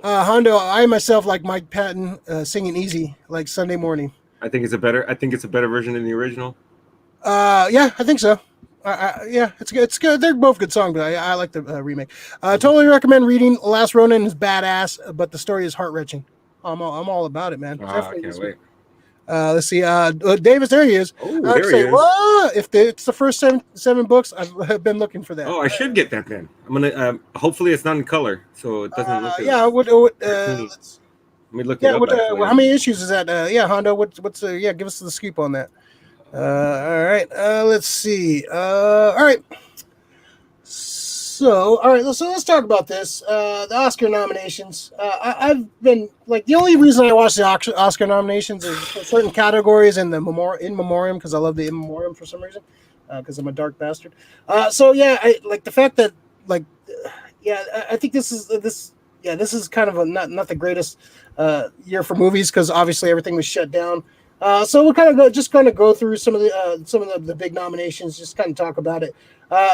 Hondo, I myself like Mike Patton singing "Easy" like Sunday morning. I think it's a better version than the original. Yeah, I think so. It's good. It's good. They're both good songs, but I like the remake. Totally recommend reading. Last Ronin is badass, but the story is heart wrenching. I'm all about it, man. I can't wait. Let's see. Davis, there he is. Oh, there he is. What? If it's the first seven books, I've been looking for that. Oh, I should get that then. I'm gonna. Hopefully, it's not in color, so it doesn't look. Let me look it up. How many issues is that? Hondo. What's give us the scoop on that. All right. Let's see. All right. So, all right, so let's talk about this. The Oscar nominations. I've been like the only reason I watch the Oscar nominations is for certain categories in the in memoriam because I love the in memoriam for some reason because I'm a dark bastard. So yeah, I like the fact that like yeah, I think this is kind of not the greatest year for movies because obviously everything was shut down. So we'll kind of go through some of the big nominations, just kind of talk about it.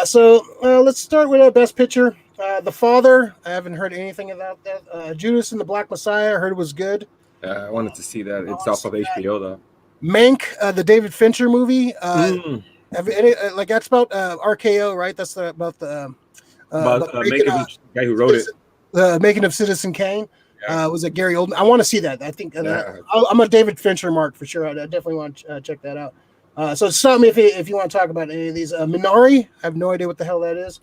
So let's start with Best Picture. The Father. I haven't heard anything about that. Judas and the Black Messiah. I heard it was good. I wanted to see that. It's off of HBO though. Mank, the David Fincher movie. Like that's about RKO, right? That's about the making of the guy who wrote it. The making of Citizen Kane. Was it Gary Oldman? I want to see that. I think I'm a David Fincher mark for sure. I definitely want to check that out. So stop me if you want to talk about any of these. Minari, I have no idea what the hell that is.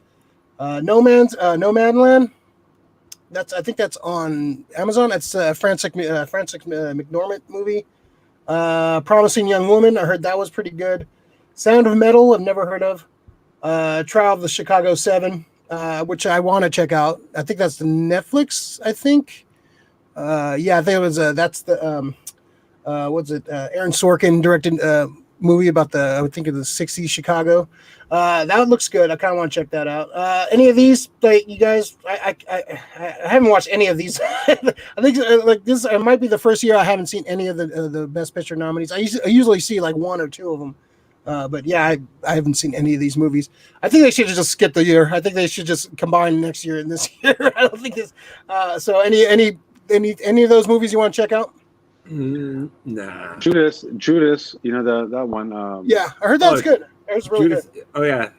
Nomadland. I think that's on Amazon. It's Francis McDormand movie. Promising Young Woman. I heard that was pretty good. Sound of Metal. I've never heard of. Trial of the Chicago 7, which I want to check out. I think that's the Netflix. I think. I think it was. That's the. What's it? Aaron Sorkin directed movie about I would think of the 60s Chicago. That looks good. I kind of want to check that out. Any of these, like you guys, I haven't watched any of these. I think like this might be the first year I haven't seen any of the Best Picture nominees. I usually see like one or two of them. But yeah, I haven't seen any of these movies. I think they should just skip the year. I think they should just combine next year and this year. I don't think this. So any of those movies you want to check out? Nah. Judas, you know that one. Yeah, I heard that was good. It was really good. Oh yeah,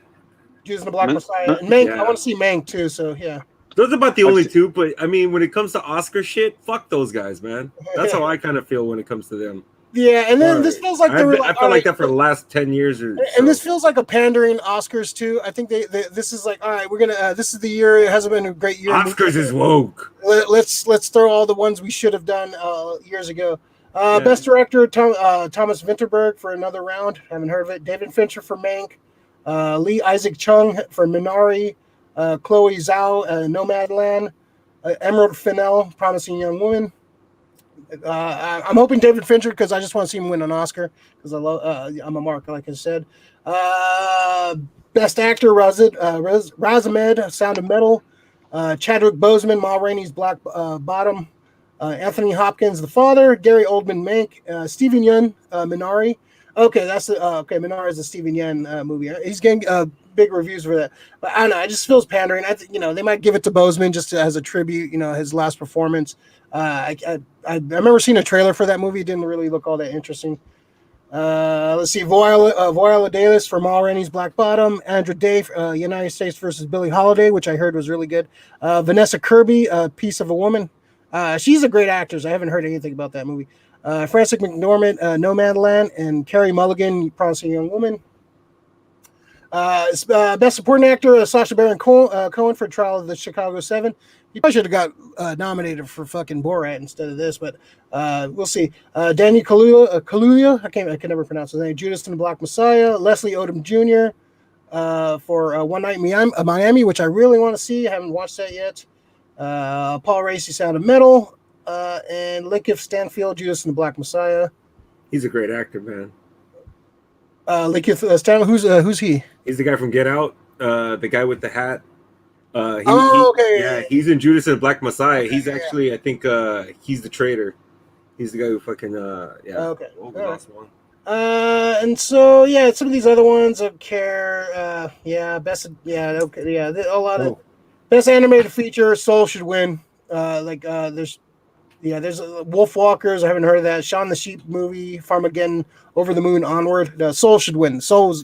Judas and the Black Messiah and Mank. I want to see Mank too. So yeah, those are about the only two. But I mean, when it comes to Oscar shit, fuck those guys, man. That's how I kind of feel when it comes to them. Yeah, and then this feels like I felt like that for the last 10 years or so. And this feels like a pandering Oscars too. I think this is like, all right, we're gonna this is the year. It hasn't been a great year. Oscars is woke. Let's throw all the ones we should have done years ago. Best Director Thomas Vinterberg for Another Round. Haven't heard of it. David Fincher for Mank. Lee Isaac Chung for Minari. Chloe Zhao, Nomadland. Emerald Fennell, Promising Young Woman. I'm hoping David Fincher because I just want to see him win an Oscar because I love. I'm a mark, like I said. Best Actor Razahmed, Sound of Metal. Chadwick Boseman, Ma Rainey's Black Bottom. Anthony Hopkins, The Father. Gary Oldman, Mank. Steven Yeun, Minari. Okay, that's Minari is the Steven Yeun movie. He's getting big reviews for that, but I don't know. It just feels pandering. I think they might give it to Boseman just as a tribute. His last performance. I remember seeing a trailer for that movie. It didn't really look all that interesting. Let's see. Viola Davis for Ma Rainey's Black Bottom. Andra Day, United States versus Billie Holiday, which I heard was really good. Vanessa Kirby, Piece of a Woman. She's a great actress. I haven't heard anything about that movie. Frances McDormand, Nomadland, and Carey Mulligan, Promising Young Woman. Best Supporting Actor, Sacha Baron Cohen for Trial of the Chicago 7. He probably should have got nominated for fucking Borat instead of this, but we'll see. Daniel Kaluuya, I can never pronounce his name. Judas and the Black Messiah. Leslie Odom Jr. For One Night in Miami, which I really want to see. I haven't watched that yet. Paul Raci, Sound of Metal. And Lakeith Stanfield, Judas and the Black Messiah. He's a great actor, man. Lakeith Stanfield, who's he? He's the guy from Get Out, the guy with the hat. Okay. Yeah, he's in Judas and the Black Messiah. He's actually, I think, he's the traitor. He's the guy who fucking, Okay. Last one. And so, yeah, some of these other ones of Care, a lot of Best Animated Feature, Soul should win. There's Wolf Walkers. I haven't heard of that. Shaun the Sheep movie, Farmageddon, Over the Moon, Onward. Soul should win. Soul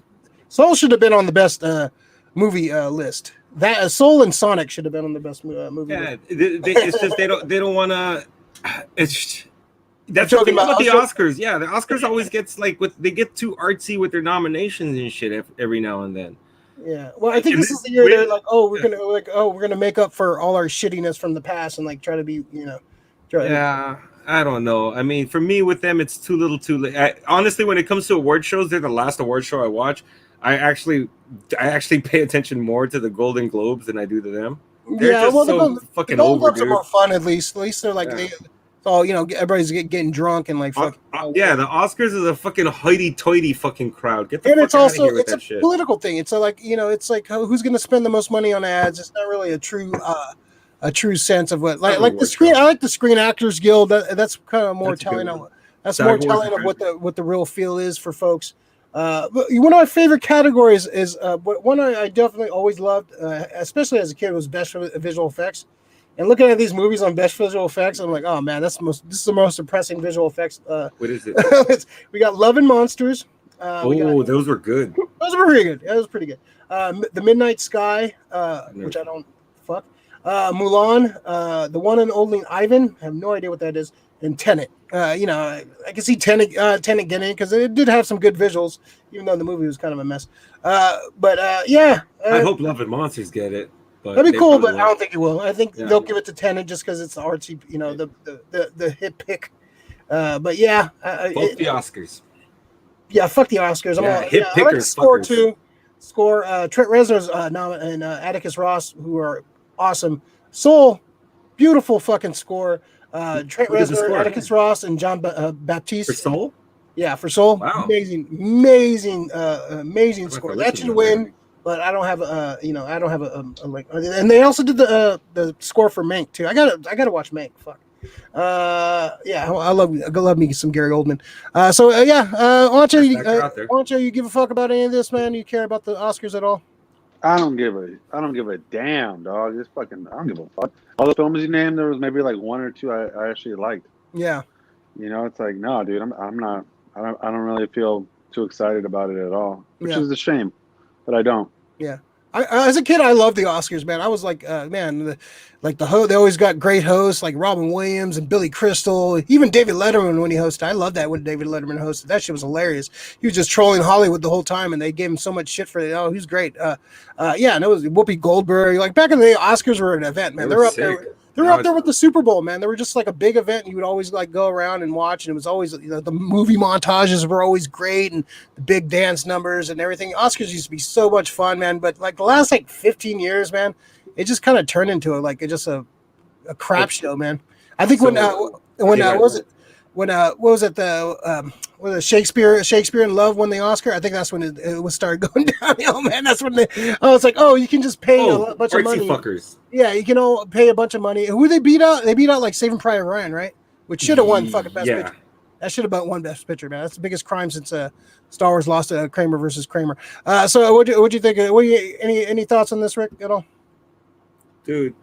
should have been on the best movie list. That Soul and Sonic should have been on the best movie. Yeah, it's just they don't want to. It's that's the thing about the Oscars. Yeah, the Oscars always gets they get too artsy with their nominations and shit every now and then. Yeah, well, I think this is the year they're like, we're gonna make up for all our shittiness from the past and try to be, Yeah, I don't know. I mean, for me, with them, it's too little, too late. Honestly, when it comes to award shows, they're the last award show I watch. I actually pay attention more to the Golden Globes than I do to them. They're Yeah, just well, so fucking the Golden over, Globes are dude. more fun. At least they're like Yeah. so everybody's getting drunk and like fucking. Yeah, the Oscars is a fucking hoity-toity fucking crowd. Get the And fuck it's out also of here with it's that a shit. political thing. It's like it's like who's going to spend the most money on ads. It's not really a true sense of what like the screen. I like the Screen Actors Guild. That's kind of more telling. That's more telling of what the real feel is for folks. But one of my favorite categories is one I definitely always loved, especially as a kid, was best visual effects. And looking at these movies on best visual effects, I'm like, oh man, this is the most depressing visual effects. What is it? We got Love and Monsters. Those were good. Those were pretty good. That was pretty good. The Midnight Sky, which I don't fuck. Mulan, the one and only Ivan. I have no idea what that is. And Tenet. I can see Tenet getting in because it did have some good visuals, even though the movie was kind of a mess. Yeah. I hope Love and Monsters get it. But that'd be cool, but I don't think it will. I think they'll give it to Tenet just because it's the artsy, the hit pick. But yeah, fuck the Oscars. Yeah, fuck the Oscars. Hit pickers. I like the score too. Trent Reznor's and Atticus Ross, who are awesome. Soul, beautiful fucking score. Trent Reznor, Atticus Ross, and John Baptiste. For Soul? Yeah, for Soul. Wow. Amazing score. That should win. But I don't have like, and they also did the score for Mank too. I gotta watch Mank. Fuck. Yeah, I love me some Gary Oldman. Juancho, you give a fuck about any of this, man? You care about the Oscars at all? I don't give a damn, dog. It's fucking. I don't give a fuck. All the films you named, there was maybe like one or two I actually liked. Yeah. It's like, no, dude. I'm not. I don't really feel too excited about it at all, which is a shame. But I don't. Yeah. As a kid, I loved the Oscars, man. I was like, they always got great hosts like Robin Williams and Billy Crystal, even David Letterman when he hosted. I loved that when David Letterman hosted. That shit was hilarious. He was just trolling Hollywood the whole time, and they gave him so much shit for it. Oh, he was great. And it was Whoopi Goldberg. Like back in the day, Oscars were an event, man. They're up there. They were up there with the Super Bowl, man. They were just like a big event, and you would always like go around and watch. And it was always the movie montages were always great, and the big dance numbers and everything. Oscars used to be so much fun, man. But like the last 15 years, man, it just kind of turned into a crap show, man. I think Shakespeare in Love won the Oscar. I think that's when it was started going downhill, man. That's when I was like, oh, you can just pay a bunch of money. Fuckers. Yeah, you can all pay a bunch of money. Who they beat out? They beat out like Saving Private Ryan, right? Which should have won fucking Best Picture. That should have won Best Picture, man. That's the biggest crime since Star Wars lost to Kramer versus Kramer. So what'd you think? Any thoughts on this, Rick, at all? Dude.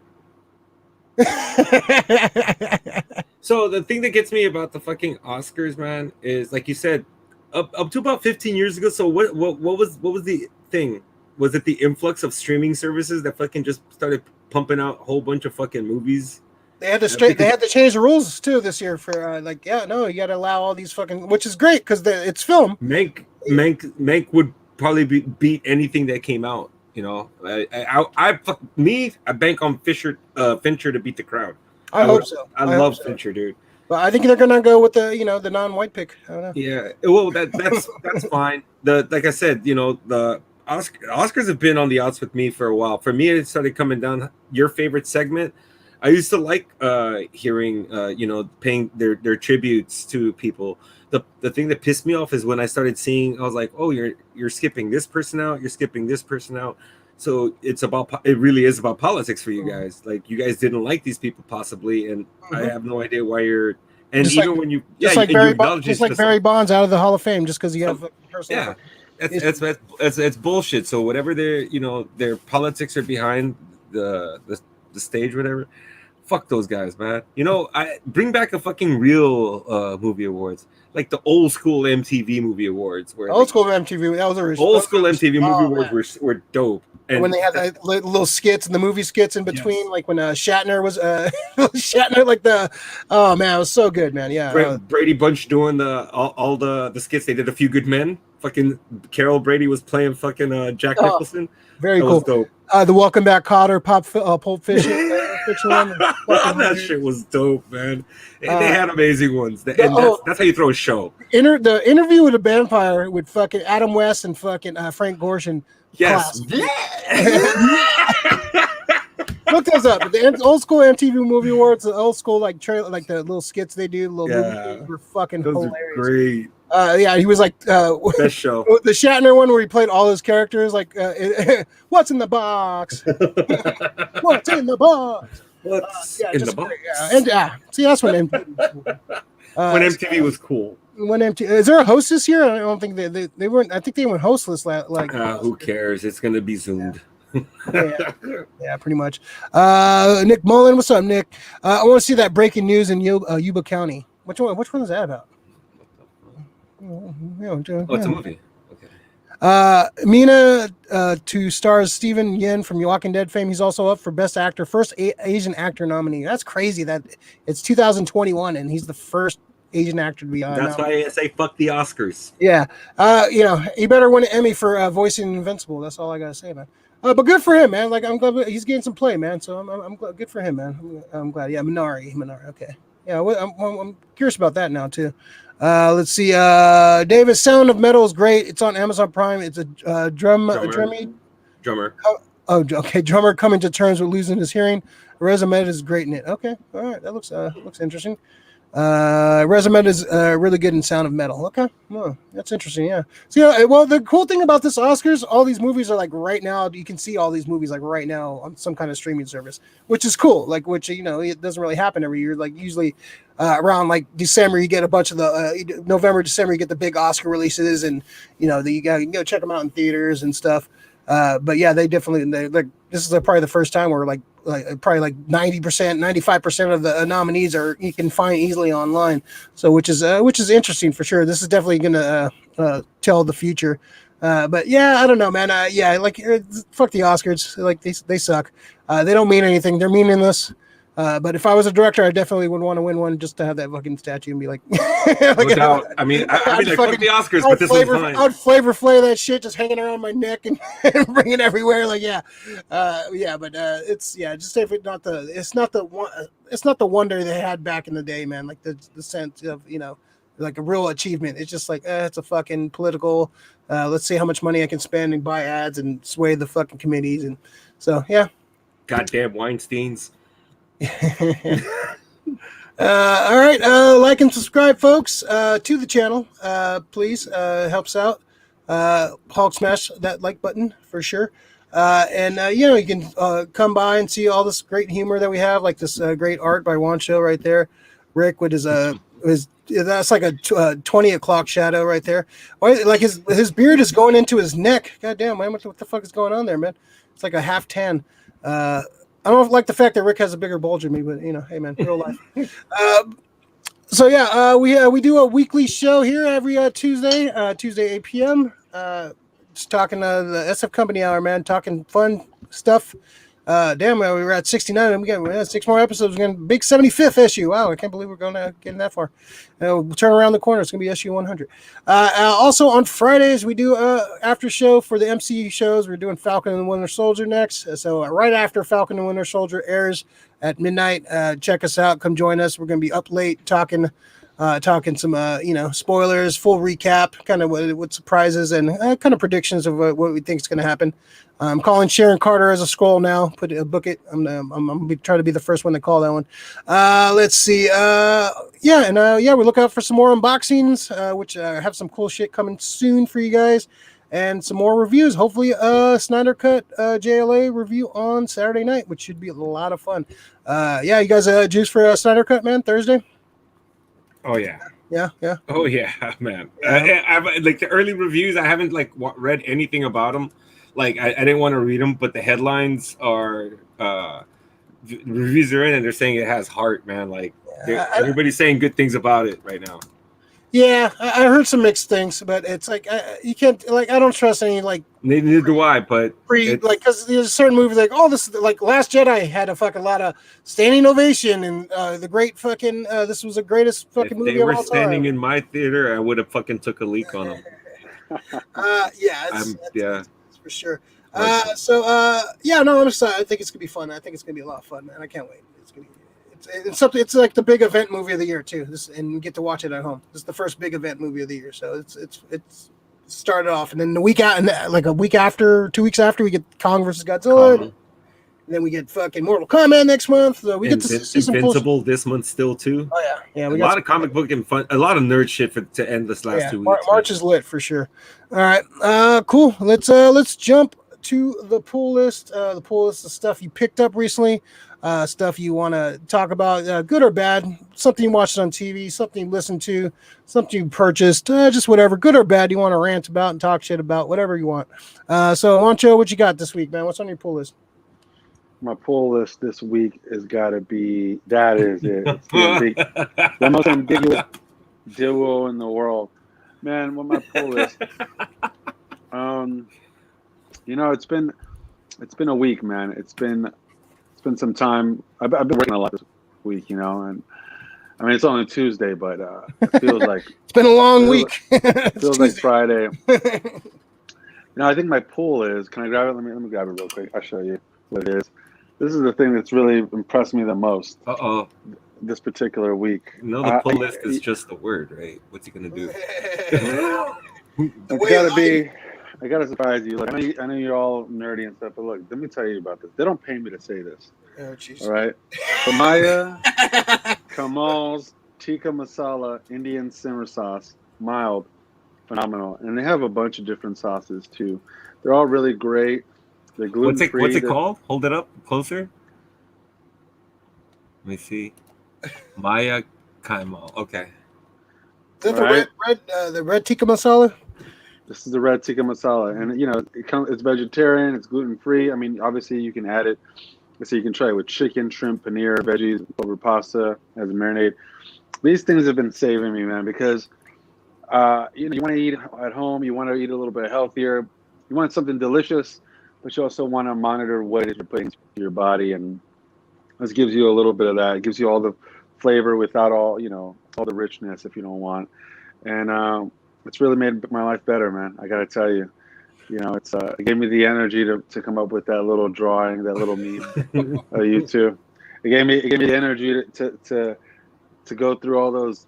So the thing that gets me about the fucking Oscars, man, is like you said, up to about 15 years ago. So what was the thing? Was it the influx of streaming services that fucking just started pumping out a whole bunch of fucking movies? They had to change the rules too this year for you got to allow all these fucking, which is great because it's film. Mank would probably beat anything that came out. I bank on Fincher to beat The Crown. I hope so. I love Fincher, dude. But I think they're gonna go with the non-white pick. I don't know. Yeah, well, that's fine. Like I said, the Oscars have been on the outs with me for a while. For me, it started coming down. Your favorite segment. I used to like hearing, paying their tributes to people. The thing that pissed me off is when I started seeing, I was like, oh, you're skipping this person out, you're skipping this person out. So it really is about politics for you guys. Like you guys didn't like these people possibly, and I have no idea why you're. And just even when you, Barry Bonds out of the Hall of Fame just because you have personal. Yeah, that's bullshit. So whatever their politics are behind the stage, whatever. Fuck those guys, man. I bring back a fucking real movie awards, like the old school MTV movie awards. Old school MTV, that was original. Old school MTV movie awards were dope. And when they had the little skits and the movie skits in between, like when Shatner was oh man, it was so good, man. Yeah, Brady Bunch doing all the skits. They did A Few Good Men. fucking Carol Brady was playing fucking Jack Nicholson. Very That cool. was dope. The Welcome Back Cotter Pulp Fiction one. That shit was dope, man. They had amazing ones, and that's how you throw a show. The Interview with a Vampire with fucking Adam West and fucking Frank Gorshin. Yes. Look those up. The old school MTV Movie Awards, the old school like trailer, like the little skits they do, movies were fucking those hilarious. Are great. Yeah, he was like best show. The Shatner one where he played all his characters, like what's in the box? What's in the box? What's in the box? See, that's when MTV when MTV was cool. When MTV is there a hostess here? I don't think they weren't. I think they went hostless. Who cares? It's gonna be zoomed. yeah, pretty much. Nick Mullen, what's up, Nick? I want to see that breaking news in Yuba County. Which one is that about? It's a movie. Okay. Mina to stars Steven Yen from Walking Dead fame. He's also up for Best Actor, first Asian actor nominee. That's crazy that it's 2021 and he's the first Asian actor to be on. That's why I say fuck the Oscars. Yeah. He better win an Emmy for voicing Invincible. That's all I gotta say, man. But good for him, man. Like I'm glad he's getting some play, man. So I'm glad, good for him, man. I'm glad. Yeah, Minari. Okay. Yeah, I'm curious about that now too. Let's see. David, Sound of Metal is great. It's on Amazon Prime. It's a drummer. Drummer coming to terms with losing his hearing. Resume is great in it. Okay, all right. That looks interesting. Resume is really good in Sound of Metal. Okay, well, that's interesting. Yeah. So well, the cool thing about this Oscars, all these movies are like right now. You can see all these movies like right now on some kind of streaming service, which is cool. Like, which it doesn't really happen every year. Like usually around like December, you get a bunch of the November, December, you get the big Oscar releases, and you can go check them out in theaters and stuff. But yeah, they like this is probably the first time where like probably like 90%, 95% of the nominees you can find easily online. So which is interesting for sure. This is definitely gonna tell the future. But yeah, I don't know, man. Fuck the Oscars. Like they suck. They don't mean anything. They're meaningless. But if I was a director, I definitely would want to win one just to have that fucking statue and be like, fuck the Oscars, but this is fine. I would flavor that shit just hanging around my neck and bring it everywhere. Like, but it's just if it's not the wonder they had back in the day, man. Like the sense of like a real achievement. It's just like it's a fucking political. Let's see how much money I can spend and buy ads and sway the fucking committees, and so yeah. Goddamn Weinsteins. All right, like and subscribe, folks, to the channel, please. Helps out. Hulk smash that like button for sure. And you can come by and see all this great humor that we have, like this great art by Juancho right there. Rick with his that's like a 20 o'clock shadow right there. Like his beard is going into his neck. God damn, man, what the fuck is going on there, man? It's like a half tan. I don't like the fact that Rick has a bigger bulge than me, but hey man, real life. We do a weekly show here every Tuesday 8 p.m. Just talking the SF Company Hour, man, talking fun stuff. We were at 69 and we got 6 more episodes. We're going big 75th issue. Wow, I can't believe we're going to get that far. We'll turn around the corner. It's going to be issue 100. Also on Fridays, we do after show for the MCU shows. We're doing Falcon and the Winter Soldier next. So right after Falcon and Winter Soldier airs at midnight, check us out. Come join us. We're going to be up late talking some spoilers, full recap, kind of what surprises and kind of predictions of what we think is going to happen. I'm calling Sharon Carter as a scroll now. Book it. I'm gonna try to be the first one to call that one. Let's see. We look out for some more unboxings, which have some cool shit coming soon for you guys, and some more reviews. Hopefully, Snyder Cut JLA review on Saturday night, which should be a lot of fun. You guys juice for Snyder Cut, man, Thursday? Oh yeah. Yeah. Oh yeah, man. I've like the early reviews. I haven't read anything about them. Like I didn't want to read them, but the headlines are reviews are in, and they're saying it has heart, man. Like everybody's saying good things about it right now. Yeah, I heard some mixed things, but it's like you can't I don't trust any Neither do I, but because there's certain movies this Last Jedi had a fucking lot of standing ovation and the great fucking this was the greatest fucking movie of all time. If they were standing in my theater, I would have fucking took a leak on them. That's for sure. Hard. I'm excited. I think it's gonna be fun. I think it's gonna be a lot of fun, man. I can't wait. It's something. It's like the big event movie of the year too. And we get to watch it at home. This is the first big event movie of the year, so it's started off, and then the week out, and like a week after, 2 weeks after, we get Kong versus Godzilla. And then we get fucking Mortal Kombat next month. So we get to see some Invincible this month still too. Oh yeah. We a got lot of comic book and fun, a lot of nerd shit to end this last 2 weeks. March is lit for sure. All right, cool. Let's jump to the pull list. The pull list is stuff you picked up recently, stuff you want to talk about, good or bad, something you watched on TV, something you listened to, something you purchased, just whatever, good or bad, you want to rant about and talk shit about, whatever you want. So, Juancho, what you got this week, man? What's on your pull list? My pull list this week has got to be, that is it. It's the most ambiguous duo in the world. Man, with my pull list, it's been a week, man. It's been some time. I've been working a lot this week, and I mean, it's only Tuesday, but it feels like it's been a long week. Feels like Friday. I think my pull is, can I grab it? Let me grab it real quick. I'll show you what it is. This is the thing that's really impressed me the most. This particular week. No, the pull list is just the word, right? What's he gonna do? It's gotta be. I gotta surprise you. Look, I know you're all nerdy and stuff, but look, let me tell you about this. They don't pay me to say this. Oh, jeez. All right. Samaya Kamal's Tikka Masala Indian Simmer Sauce, mild, phenomenal, and they have a bunch of different sauces too. They're all really great. They're gluten free. What's it called? Hold it up closer. Let me see. Maya Kaimal. Okay. Is that the red tikka masala? This is the red tikka masala, and it's vegetarian. It's gluten free. I mean, obviously you can add it. So you can try it with chicken, shrimp, paneer, veggies, over pasta as a marinade. These things have been saving me, man, because you want to eat at home. You want to eat a little bit healthier. You want something delicious, but you also want to monitor what it is you're putting into your body, and this gives you a little bit of that. It gives you all the flavor without all the richness if you don't want. And it's really made my life better, man. I gotta tell you. It gave me the energy to come up with that little drawing, that little meme of you two. It gave me the energy to go through all those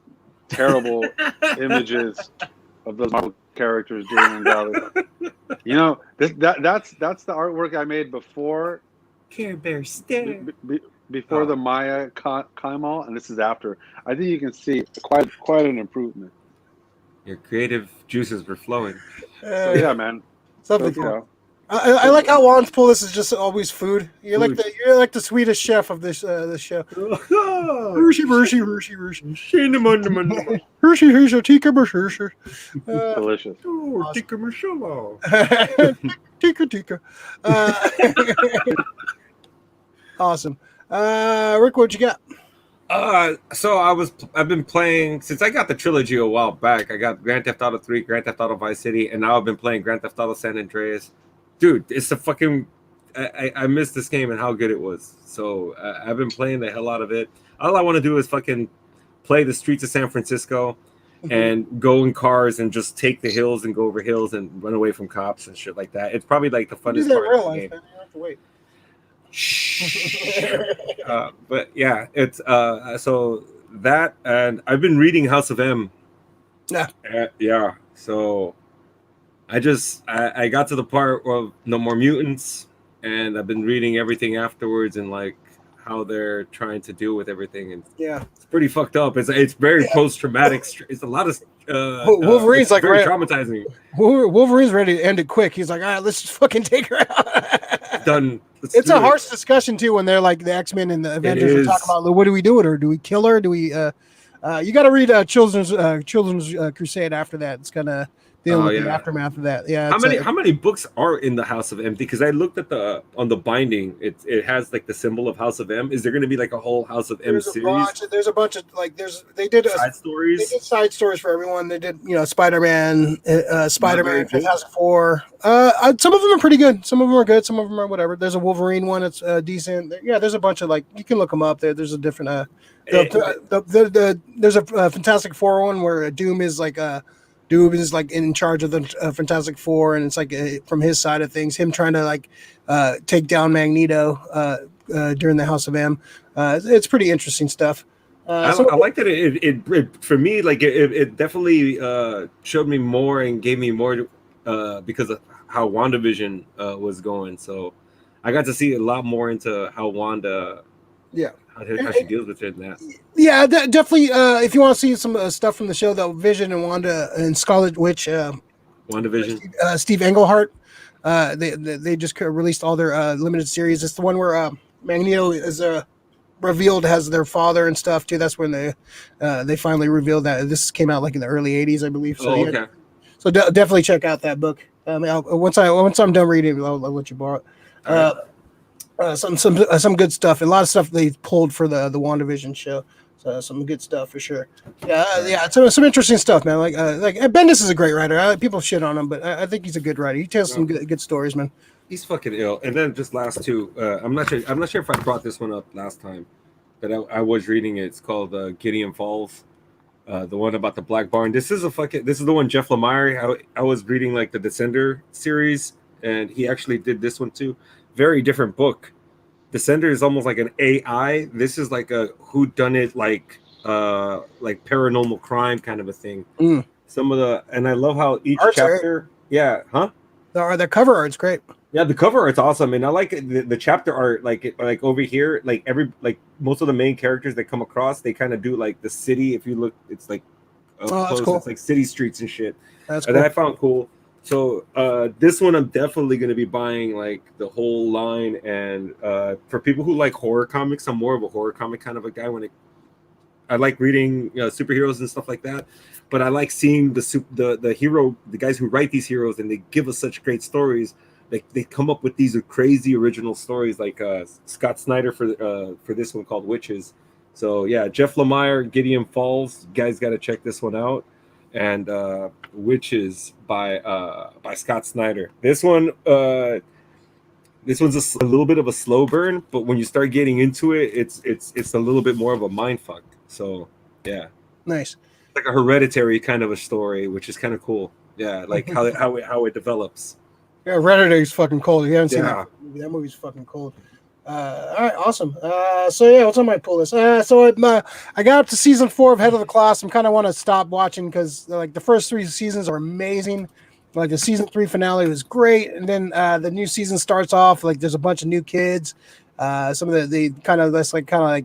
terrible images of those Marvel characters doing Dallas. That's the artwork I made before Care Bear stare. Before the Maya Kaimal, and this is after. I think you can see quite an improvement. Your creative juices were flowing. So yeah, man. Something cool. I like how Juan's pull list is just always food. You're like the Swedish chef of this show. Hershey. Delicious. Tikka masala. Tikka. Awesome. Rick, what you got? So I've been playing since I got the trilogy a while back. I got Grand Theft Auto 3, Grand Theft Auto Vice City, and now I've been playing Grand Theft Auto San Andreas. Dude, it's a fucking I missed this game and how good it was. So I've been playing the hell out of it. All I want to do is fucking play the streets of San Francisco and go in cars and just take the hills and go over hills and run away from cops and shit like that. It's probably like the funnest part of the game. Man. You have to wait. But yeah, it's so that, and I've been reading House of M. Yeah. So I got to the part of No More Mutants, and I've been reading everything afterwards and like how they're trying to deal with everything, and it's pretty fucked up. It's very post-traumatic. It's a lot of Wolverine's like very traumatizing. Wolverine's ready to end it quick. He's like, all right, let's just fucking take her out. Done. It's a harsh discussion too when they're like the X-Men and the Avengers are talking about, what do we do with her? Do we kill her? Do we? You got to read Children's Crusade after that. It's gonna deal with the aftermath of that. Yeah. How many books are in the House of M? Because I looked at on the binding. It has like the symbol of House of M. Is there going to be like a whole House of M series? There's a bunch of they did side stories. They did side stories for everyone. They did Spider-Man, Fantastic Four. Some of them are pretty good. Some of them are good. Some of them are whatever. There's a Wolverine one that's decent. Yeah, there's a bunch of you can look them up there. There's a different there's a Fantastic Four one where Doom is like Doob is like in charge of the Fantastic Four, and it's like from his side of things, him trying to like take down Magneto during the House of M. It's pretty interesting stuff. I like that it for me, like it definitely showed me more and gave me more because of how WandaVision was going. So I got to see a lot more into how Wanda, how she deals with it and that. Yeah, definitely. If you want to see some stuff from the show, though, Vision and Wanda and Scarlet Witch, WandaVision, Steve Englehart, they just released all their limited series. It's the one where Magneto is revealed has their father and stuff too. That's when they finally revealed that. This came out like in the early '80s, I believe. So, okay. So definitely check out that book. Once I'm done reading, I'll let you borrow it. Some good stuff. And a lot of stuff they pulled for the WandaVision show. So some good stuff for sure. Yeah. Some interesting stuff, man. Like Bendis is a great writer. People shit on him, but I think he's a good writer. He tells some good stories, man. He's fucking ill. And then just last two. I'm not sure if I brought this one up last time, but I was reading it. It's called Gideon Falls. The one about the Black Barn. This is the one Jeff Lemire. I was reading like the Descender series, and he actually did this one too. Very different book. Descender is almost like an AI. This is like a whodunit, like paranormal crime kind of a thing. And I love how each chapter. The cover art's great. Yeah, the cover art's awesome, and I like the chapter art. Like over here, like most of the main characters that come across, they kind of do like the city. If you look, it's like that's cool. It's like city streets and shit. That's cool. That I found cool. So this one I'm definitely going to be buying like the whole line. And for people who like horror comics, I'm more of a horror comic kind of a guy. I like reading superheroes and stuff like that, but I like seeing the guys who write these heroes, and they give us such great stories. They come up with these crazy original stories, like Scott Snyder for this one called Witches. So yeah, Jeff Lemire, Gideon Falls, you guys got to check this one out. And Witches by Scott Snyder. This one's a little bit of a slow burn, but when you start getting into it, it's a little bit more of a mind fuck. So yeah, nice. Like a Hereditary kind of a story, which is kind of cool. Yeah, like how it develops. Yeah, Hereditary is fucking cold. If you haven't seen that movie's fucking cold. All right, awesome. So yeah, what's on my pull list? So I got up to season 4 of Head of the Class. I'm kind of want to stop watching because like the first 3 seasons are amazing. Like the season 3 finale was great, and then the new season starts off like there's a bunch of new kids. Some of the kind of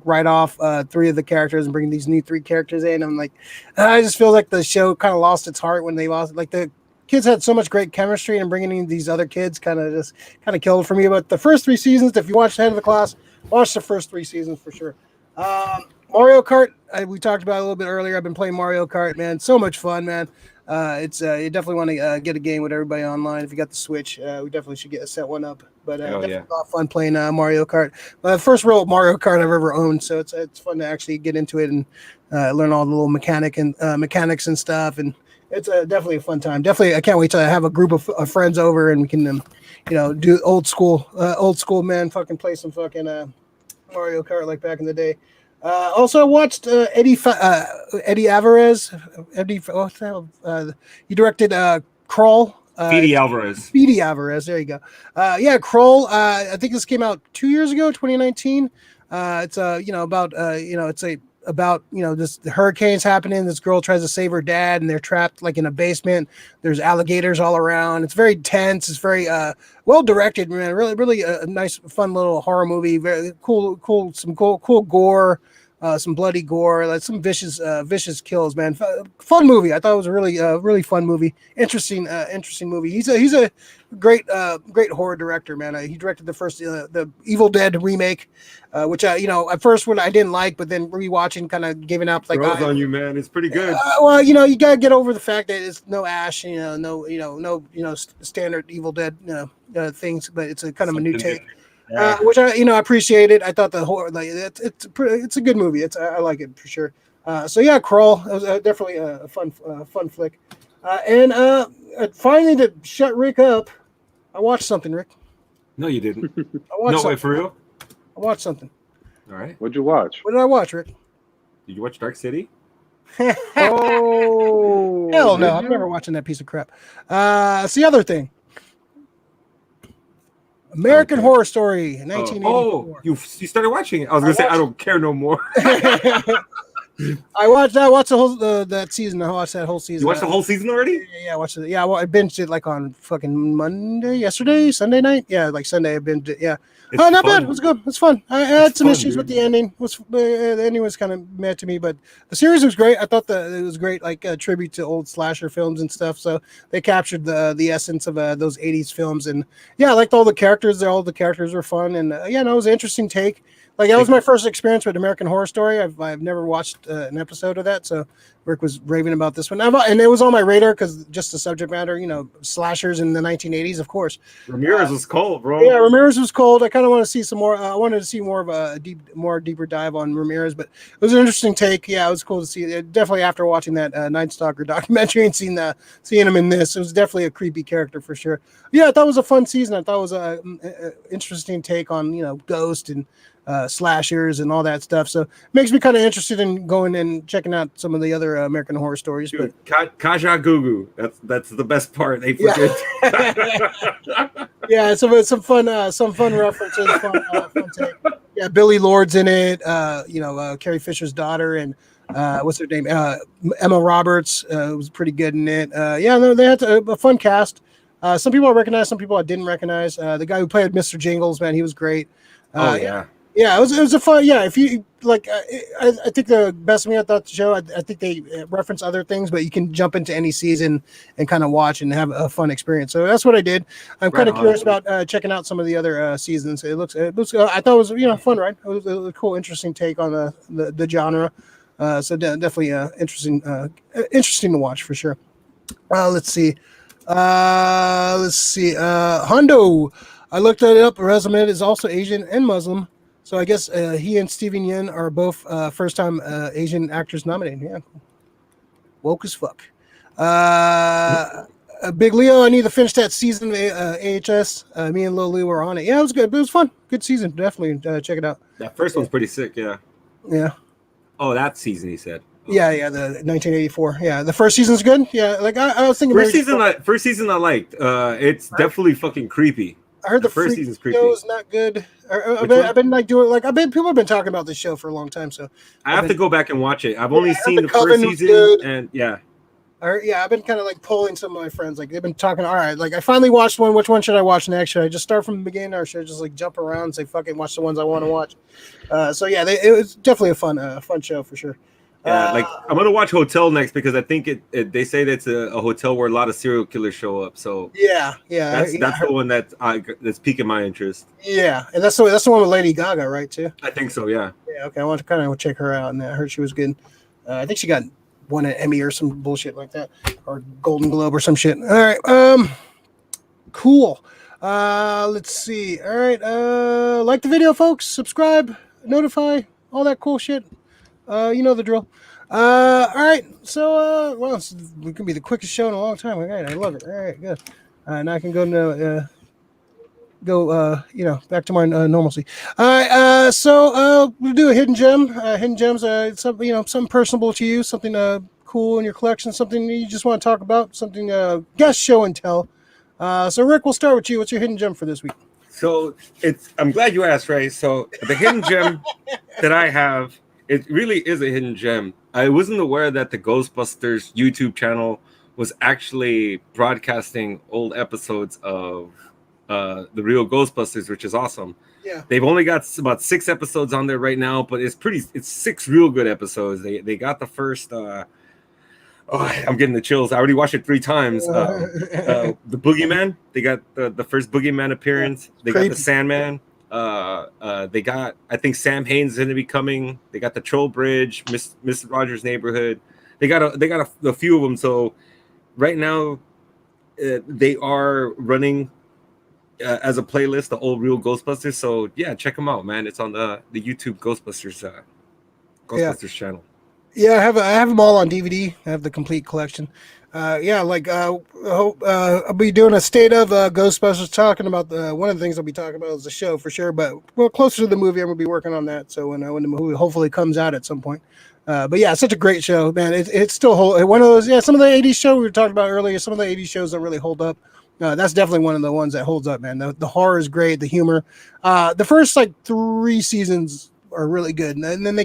write off 3 of the characters and bring these new 3 characters in. I'm like, I just feel like the show kind of lost its heart when they lost. Like the kids had so much great chemistry, and bringing in these other kids kind of killed it for me. But the first 3 seasons, if you watch Head of the Class, watch the first 3 seasons for sure. Mario Kart, we talked about it a little bit earlier. I've been playing Mario Kart, man. So much fun, man. It's you definitely want to get a game with everybody online. If you got the Switch, we definitely should set one up. But definitely a lot of fun playing Mario Kart. First real Mario Kart I've ever owned, so it's fun to actually get into it and learn all the little mechanics and stuff. And it's definitely a fun time. Definitely, I can't wait to have a group of friends over and we can, do old school man, fucking play some fucking Mario Kart like back in the day. Also, I watched Eddie Alvarez. He directed Crawl. Speedy Alvarez. There you go. Crawl. I think this came out 2 years ago, 2019. It's about this the hurricanes happening. This girl tries to save her dad, and they're trapped like in a basement. There's alligators all around. It's very tense. It's very well directed, man. Really a nice, fun little horror movie. Very cool. Some cool gore. Some bloody gore, like some vicious kills, man. Fun movie. I thought it was a really fun movie. Interesting movie. He's a great horror director, man. He directed the first the Evil Dead remake, which at first when I didn't like, but then rewatching kind of giving up like Grows on you, man. It's pretty good. You gotta get over the fact that it's no Ash, no standard Evil Dead things, but it's a kind of a new take. Yeah. Which I appreciate it. I thought the horror it's a good movie. I like it for sure. Crawl. It was definitely a fun flick. And finally to shut Rick up, I watched something, Rick. No, you didn't. Wait, for real? I watched something. All right. What'd you watch? What did I watch, Rick? Did you watch Dark City? Oh, Hell no, did I'm you? never watching that piece of crap. It's the other thing. American Okay. Horror Story, Oh, 1984. you started watching it. I was gonna say I don't care no more. I watched the whole that season. I watched that whole season. You watched the whole season already? Yeah, I watched it. Yeah, well, I binged it like on fucking Sunday night. Yeah, like Sunday I binged it. Yeah. It's Oh, not fun. bad. It was good. It was fun. I had It's some fun, issues with dude. the ending. The ending was kind of mad to me, but the series was great. I thought that it was great, like a tribute to old slasher films and stuff. So they captured the essence of those '80s films, and yeah, I liked all the characters. All the characters were fun, and yeah, no, it was an interesting take. Like that was my first experience with American Horror Story. I've never watched an episode of that, so Rick was raving about this one, and it was on my radar because just the subject matter, slashers in the 1980s, of course. Ramirez was cold, bro. Yeah, Ramirez was cold. I kind of want to see some more. I wanted to see more of a deeper dive on Ramirez, but it was an interesting take. Yeah, it was cool to see. Definitely after watching that Night Stalker documentary and seeing him in this, it was definitely a creepy character for sure. Yeah, I thought it was a fun season. I thought it was a interesting take on Ghost and slashers and all that stuff. So it makes me kind of interested in going and checking out some of the other American Horror Stories. Dude, Kaja Gugu. That's the best part. They Yeah, some fun references, fun take. Yeah, Billy Lord's in it. Carrie Fisher's daughter and what's her name? Emma Roberts was pretty good in it. They had a fun cast. Some people I recognized, some people I didn't recognize. The guy who played Mr. Jingles, man, he was great. Yeah, it was a fun. Yeah, if you like, I think the best thing about the show, I think they reference other things, but you can jump into any season and kind of watch and have a fun experience. So that's what I did. I'm kind of curious about checking out some of the other seasons. It looks. I thought it was fun, right? It was a cool, interesting take on the genre. Definitely interesting to watch for sure. Let's see. Hondo. I looked that up. Resume is also Asian and Muslim. So I guess he and Steven Yeun are both first-time Asian actors nominated. Yeah, woke as fuck. Big Leo, I need to finish that season of AHS. Me and Lil Lee were on it. Yeah, it was good. It was fun. Good season. Definitely check it out. That first one's pretty sick. Yeah. Yeah. Oh, that season he said. Yeah, the 1984. Yeah, the first season's good. Yeah, like I was thinking. First season I liked. It's definitely fucking creepy. I heard the first season's creepy. Show is not good. I've been people have been talking about this show for a long time. So I have to go back and watch it. I've only seen the first season, and yeah. I've been kind of like polling some of my friends. Like they've been talking. All right, like I finally watched one. Which one should I watch next? Should I just start from the beginning, or should I just like jump around and say fucking watch the ones I want to watch? It was definitely a fun show for sure. Yeah, I'm gonna watch Hotel next because I think they say that's a hotel where a lot of serial killers show up. So that's the one that's piquing my interest. Yeah, and that's the one with Lady Gaga, right? Too. I think so. Yeah. Yeah. Okay, I want to kind of check her out, and I heard she was good. I think she won an Emmy or some bullshit like that, or Golden Globe or some shit. All right. Cool. Let's see. All right. Like the video, folks. Subscribe, notify, all that cool shit. You know the drill. All right. So, we can be the quickest show in a long time. All right, I love it. All right, good. Now I can go back to my normalcy. All right. We'll do a hidden gem. Hidden gems. Something personable to you, something cool in your collection, something you just want to talk about, something guest show and tell. So Rick, we'll start with you. What's your hidden gem for this week? So I'm glad you asked, Ray. So the hidden gem that I have. It really is a hidden gem. I wasn't aware that the Ghostbusters YouTube channel was actually broadcasting old episodes of the real Ghostbusters, which is awesome. Yeah. They've only got about 6 episodes on there right now, but it's 6 real good episodes. They got the first I'm getting the chills. I already watched it 3 times. The Boogeyman. They got the first Boogeyman appearance. They got the Sandman. They got, I think Sam Haines is going to be coming. They got the Troll Bridge, Mr. Rogers' Neighborhood. They got a few of them. So right now, they are running as a playlist the old real Ghostbusters. So yeah, check them out, man. It's on the YouTube Ghostbusters channel. Yeah, I have them all on DVD. I have the complete collection. I'll be doing a state of Ghostbusters, talking about one of the things I'll be talking about is the show for sure. But closer to the movie, I'm gonna be working on that. So when the movie hopefully comes out at some point. But yeah, it's such a great show, man. It's still one of those. Yeah, some of the '80s show we were talking about earlier. Some of the '80s shows don't really hold up. That's definitely one of the ones that holds up, man. The horror is great, the humor. The first like 3 seasons are really good, and then they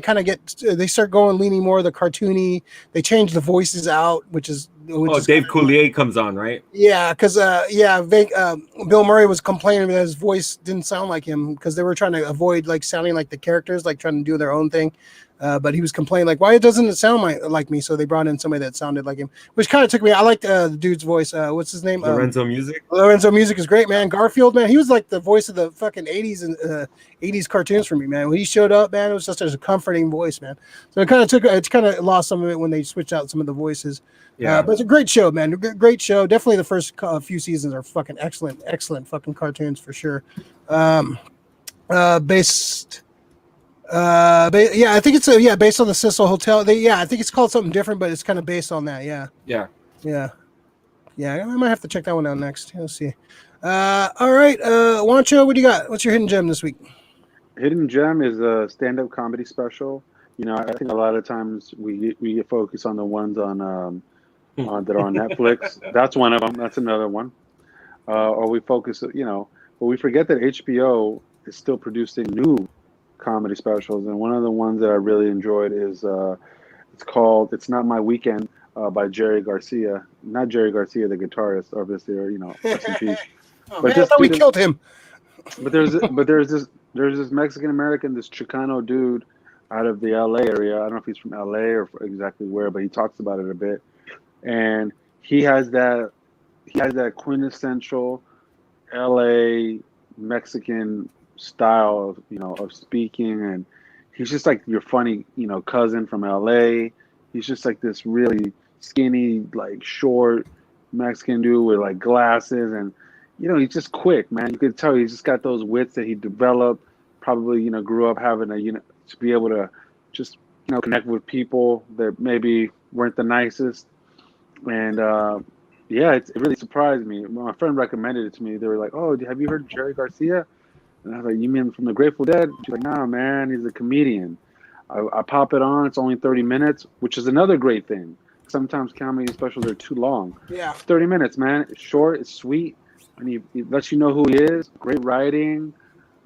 start leaning more of the cartoony. They change the voices out, which is Dave Coulier comes on, right? Yeah, because Bill Murray was complaining that his voice didn't sound like him because they were trying to avoid like sounding like the characters, like trying to do their own thing. But he was complaining like, why doesn't it sound like me? So they brought in somebody that sounded like him, which kind of took me. I liked the dude's voice. What's his name? Lorenzo Music. Lorenzo Music is great, man. Garfield, man, he was like the voice of the fucking 80s and 80s cartoons for me, man. When he showed up, man, it was just a comforting voice, man. So it kind of lost some of it when they switched out some of the voices. Yeah, but it's a great show, man. Great show. Definitely the first few seasons are fucking excellent fucking cartoons for sure. I think it's based on the Cecil Hotel. I think it's called something different, but it's kind of based on that. Yeah. I might have to check that one out next. Let's see. All right, Juancho, what do you got? What's your hidden gem this week? Hidden gem is a stand-up comedy special. You know, I think a lot of times we focus on the ones on that are on Netflix. That's one of them. That's another one. Or we focus, but we forget that HBO is still producing new comedy specials, and one of the ones that I really enjoyed is it's called "It's Not My Weekend" by Jerry Garcia. Not Jerry Garcia, the guitarist, obviously, or rest in peace. Oh, man, I thought we killed him. But there's this Mexican American, this Chicano dude out of the LA area. I don't know if he's from LA or exactly where, but he talks about it a bit. And he has that quintessential LA Mexican style of speaking, and he's just like your funny cousin from LA. He's just like this really skinny, like short Mexican dude with like glasses, and he's just quick, man. You could tell he's just got those wits that he developed. Probably grew up having to be able to just connect with people that maybe weren't the nicest. And it really surprised me. When my friend recommended it to me, they were like, "Oh, have you heard Jerry Garcia?" And I was like, "You mean from the Grateful Dead?" She's like, "Nah, man, he's a comedian." I pop it on. It's only 30 minutes, which is another great thing. Sometimes comedy specials are too long. Yeah. 30 minutes, man. It's short. It's sweet. And he lets you know who he is. Great writing.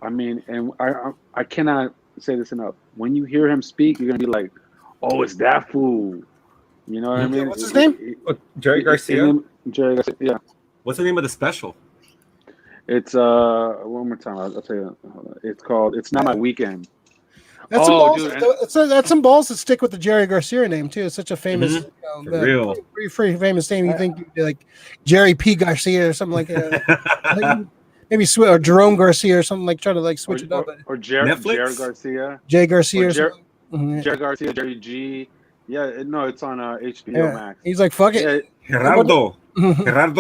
I mean, and I cannot say this enough. When you hear him speak, you're going to be like, "Oh, it's that fool." You know what I mean? What's his name? Jerry Garcia. Jerry Garcia. Yeah. What's the name of the special? It's one more time. I'll tell you. It's called "It's Not My Weekend." That's some balls. Dude, that's some balls that stick with the Jerry Garcia name too. It's such a famous, pretty famous name. You think you'd be like Jerry P. Garcia or something like that? Maybe or Jerome Garcia or something, like try to like switch it up. Or Jerry Garcia. Jay Garcia. Jerry Garcia. Jerry G. Yeah, it's on HBO Max. He's like, fuck it. Gerardo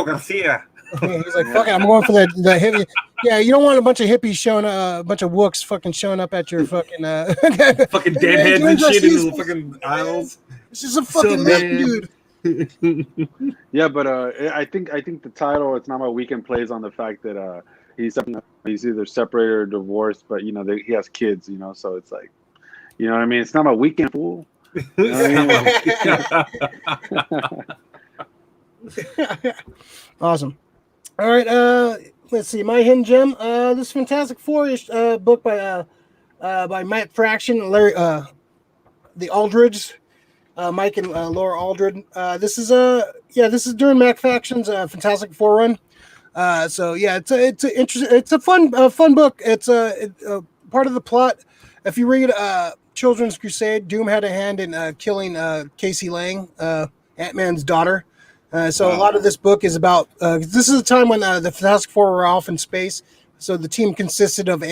Garcia. He's like, fuck it, I'm going for the hippie. Yeah, you don't want a bunch of hippies showing up, a bunch of wooks fucking showing up at your fucking fucking deadheads and shit in the fucking aisles. This is a fucking dude. Yeah, but I think the title "It's Not My Weekend" plays on the fact that he's either separated or divorced, but he has kids, so it's like, what I mean? It's not my weekend, fool. You know what I mean? Awesome. All right, let's see. My hidden gem. This Fantastic Four-ish book by Matt Fraction, Larry, the Aldridge, Mike and Laura Aldred. This is during Matt Fraction's Fantastic Four run. It's a fun book. It's part of the plot. If you read Children's Crusade, Doom had a hand in killing Casey Lang, Ant-Man's daughter. A lot of this book is about this is a time when the Fantastic Four were off in space. So the team consisted of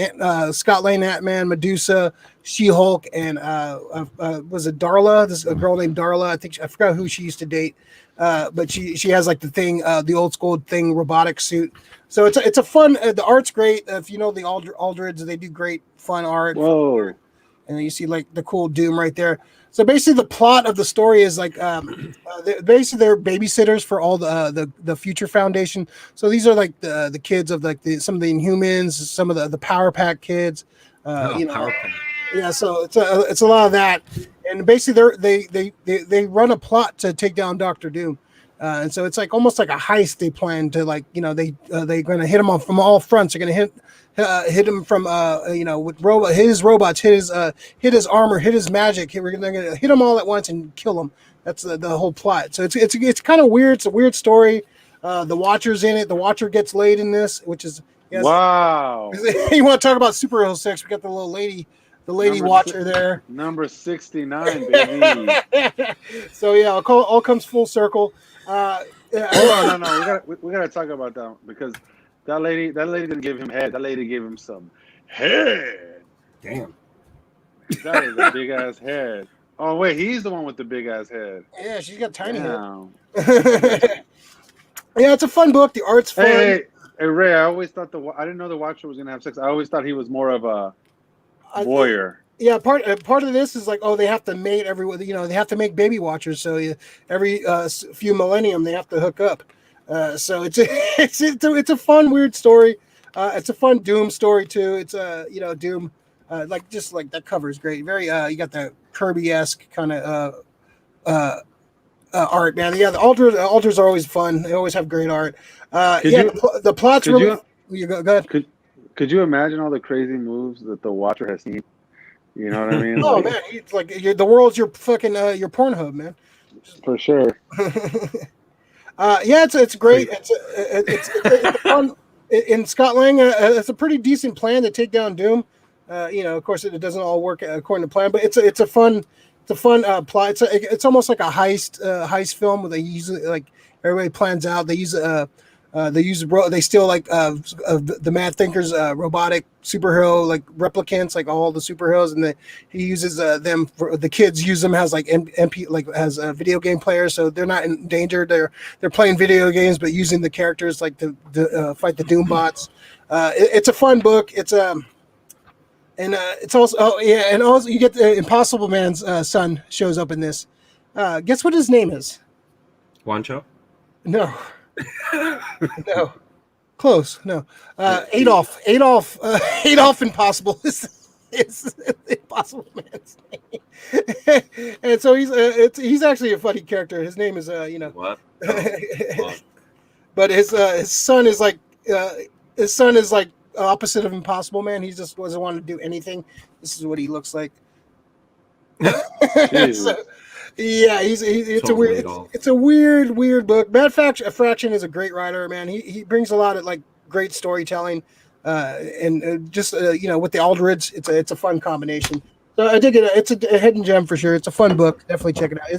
Scott Lang, Ant-Man, Medusa, She-Hulk, and was it Darla? This a girl named Darla. I forgot who she used to date, but she has like the thing, the old school thing, robotic suit. So it's a fun. The art's great. If you know the Aldrids, they do great fun art. Whoa. and then you see like the cool Doom right there. So basically, the plot of the story is like basically they're babysitters for all the Future Foundation. So these are like the kids of like some of the Inhumans, some of the Power Pack kids. Power Pack. Yeah, so it's a lot of that, and basically they run a plot to take down Doctor Doom. And so it's like almost like a heist they plan to like they're going to hit him from all fronts. They're going to hit him from with his robots, hit his armor, hit his magic. They're going to hit him all at once and kill him. That's the whole plot. So it's kind of weird. It's a weird story. The Watcher's in it. The Watcher gets laid in this, which is wow. You want to talk about superhero sex? We got the little lady. The lady Watcher there. Number 69, baby. So yeah, all comes full circle. Hold on, no. We gotta talk about that because that lady didn't give him head. That lady gave him some head. Damn. That is a big ass head. Oh wait, he's the one with the big ass head. Yeah, she's got tiny head. Yeah, it's a fun book. The art's fun. Hey, Ray, I always thought I didn't know the Watcher was gonna have sex. I always thought he was more of a voyeur. Yeah, part of this is like, they have to mate everyone. They have to make baby Watchers. So every few millennium they have to hook up. So it's a fun weird story. It's a fun Doom story too. It's Doom, like that cover is great. Very you got the Kirby-esque kind of art, man. Yeah, the alters are always fun. They always have great art. The plot's really. Go ahead. Could you imagine all the crazy moves that the Watcher has seen? You know what I mean? Oh man, it's like the world's your fucking your Pornhub, man. For sure. It's great. It's fun. In Scott Lang, it's a pretty decent plan to take down Doom. Of course, it doesn't all work according to plan, but it's a fun plot. It's almost like a heist film where they use like everybody plans out. They use they steal like the Mad Thinker's robotic superhero like replicants, like all the superheroes, and he uses them for the kids use them as like MP like as video game players, so they're not in danger. They're playing video games but using the characters like to fight the Doom bots. It's a fun book. It's it's also and also you get the Impossible Man's son shows up in this. Guess what his name is? Juancho? No. No, close. No, Adolf Impossible is Impossible Man's name, and so he's actually a funny character. His name is What? But his son is like opposite of Impossible Man. He just doesn't want to do anything. This is what he looks like. Yeah, it's a weird book. Mad Fraction is a great writer, man. He brings a lot of like great storytelling, and just with the Aldrids, it's a fun combination. So I dig it. It's a hidden gem for sure. It's a fun book. Definitely check it out.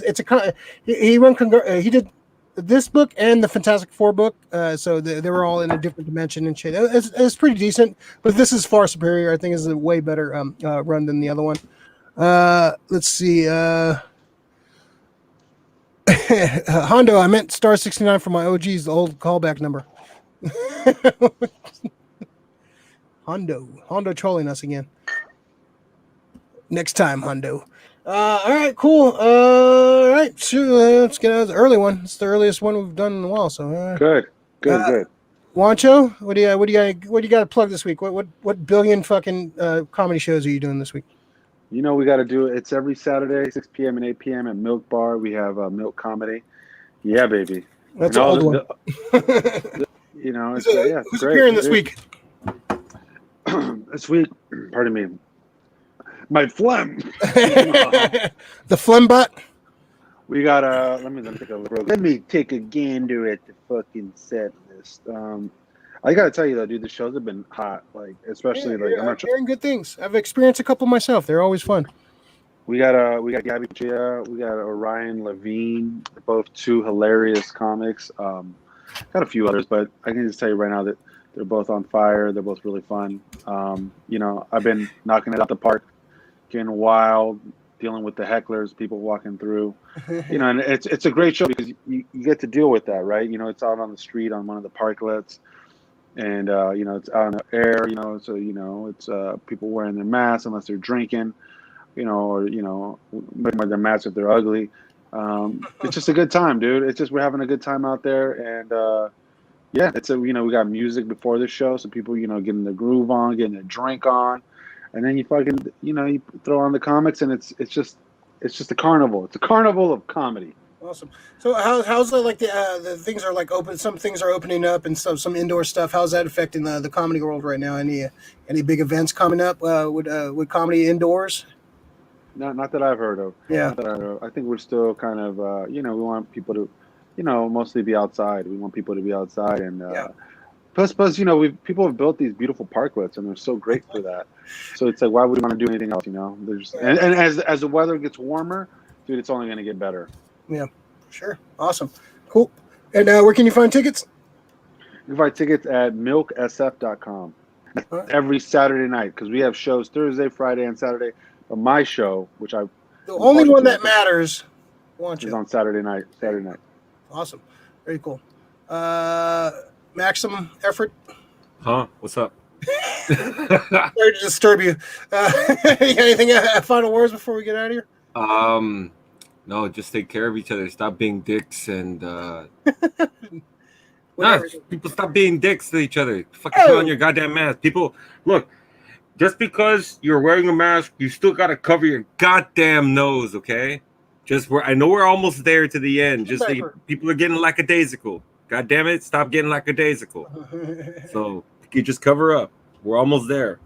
He did this book and the Fantastic Four book, so they were all in a different dimension and shit. It's pretty decent, but this is far superior. I think is a way better run than the other one. Let's see. Hondo, I meant star 69 for my OGs, the old callback number. Hondo trolling us again. Next time, Hondo. All right, cool. All right, let's get out of the early one. It's the earliest one we've done in a while. So good. Wancho, what do you got to plug this week? What billion fucking comedy shows are you doing this week? We got to do it. It's every Saturday, 6 p.m. and 8 p.m. at Milk Bar. We have Milk Comedy. Yeah, baby. That's an old one. It's who's great. Appearing this week? This week, pardon me, my phlegm. The phlegm bot. We got let me take a look. Let me take a gander at the fucking set list. I gotta tell you though, dude, the shows have been hot. Like, especially I'm hearing good things. I've experienced a couple myself. They're always fun. We got Gabby Chia, we got Orion Levine. They're both two hilarious comics. Got a few others, but I can just tell you right now that they're both on fire. They're both really fun. I've been knocking it out the park, getting wild, dealing with the hecklers, people walking through. And it's a great show because you get to deal with that, right? It's out on the street on one of the parklets. And, it's out on the air, so, it's people wearing their masks unless they're drinking. or make their match if they're ugly. It's just a good time, dude. It's just we're having a good time out there, and yeah, it's we got music before the show, so people getting the groove on, getting a drink on, and then you fucking you throw on the comics, and it's just a carnival. It's a carnival of comedy. Awesome. So how's the things are like open? Some things are opening up, and some indoor stuff. How's that affecting the comedy world right now? Any big events coming up with comedy indoors? Not that I've heard of. Yeah. Not that I've heard of. I think we're still kind of we want people to mostly be outside. We want people to be outside, and plus people have built these beautiful parklets, and they're so great for that. So it's like, why would we want to do anything else? There's and as the weather gets warmer, dude, it's only going to get better. Yeah, sure. Awesome. Cool. And where can you find tickets? You can find tickets at milksf.com. Right. Every Saturday night, because we have shows Thursday, Friday, and Saturday. But my show, the only one that matters, is on Saturday night. Awesome. Very cool. Maximum effort. Huh? What's up? Sorry to disturb you. You got anything final words before we get out of here? No, just take care of each other. Stop being dicks and people stop being dicks to each other. Fucking put on your goddamn mask. People, look, just because you're wearing a mask, you still gotta cover your goddamn nose, okay? I know we're almost there to the end. Just people are getting lackadaisical. God damn it, stop getting lackadaisical. So you just cover up. We're almost there.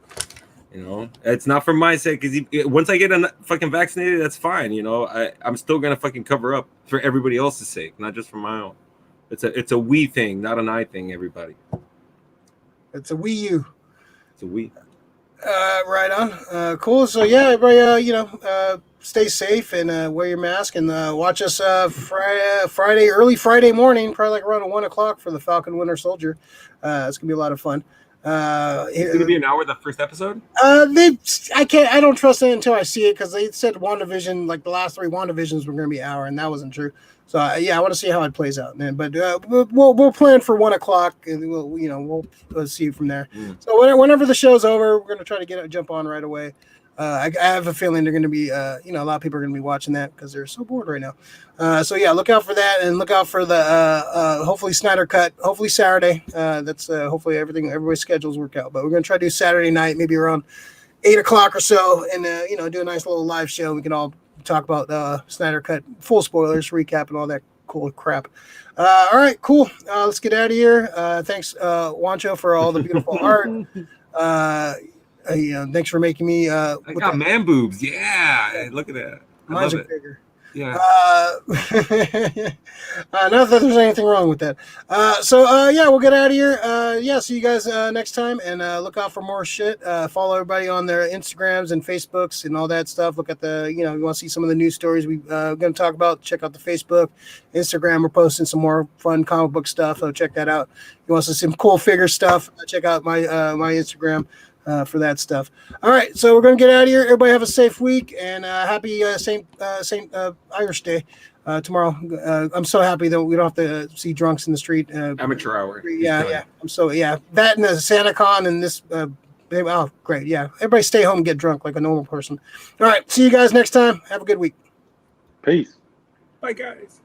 It's not for my sake, because once I get fucking vaccinated, that's fine. I'm still gonna fucking cover up for everybody else's sake, not just for my own. It's a we thing, not an I thing. Everybody. It's a Wii U. It's a we. Right on. Cool. So yeah, everybody, stay safe and wear your mask and watch us early Friday morning, probably like around 1:00 for the Falcon Winter Soldier. It's gonna be a lot of fun. It's gonna be an hour, the first episode. I don't trust it until I see it, because they said WandaVision, like the last 3 WandaVisions were gonna be an hour, and that wasn't true. So I want to see how it plays out, man. But we'll plan for 1:00, and we'll see from there. So whenever the show's over, we're gonna try to jump on right away. I have a feeling they're going to be, a lot of people are going to be watching that because they're so bored right now. So yeah, look out for that, and look out for the hopefully Snyder Cut, hopefully Saturday. That's hopefully everybody's schedules work out. But we're going to try to do Saturday night, maybe around 8:00 or so, and do a nice little live show. We can all talk about Snyder Cut, full spoilers, recap, and all that cool crap. All right, cool. Let's get out of here. Thanks, Juancho, for all the beautiful art. Thanks for making me. I got man boobs. Yeah, look at that. Mine's are bigger. Yeah. Not that there's anything wrong with that. Yeah, we'll get out of here. See you guys next time, and look out for more shit. Follow everybody on their Instagrams and Facebooks and all that stuff. Look at you want to see some of the news stories we're going to talk about. Check out the Facebook, Instagram. We're posting some more fun comic book stuff, so check that out. You want to see some cool figure stuff? Check out my Instagram. For that stuff. All right, so we're going to get out of here. Everybody have a safe week, and happy Saint Irish Day tomorrow. I'm so happy that we don't have to see drunks in the street. Amateur hour. Yeah. That and the SantaCon and this. Oh, great. Yeah, everybody stay home and get drunk like a normal person. All right, see you guys next time. Have a good week. Peace. Bye, guys.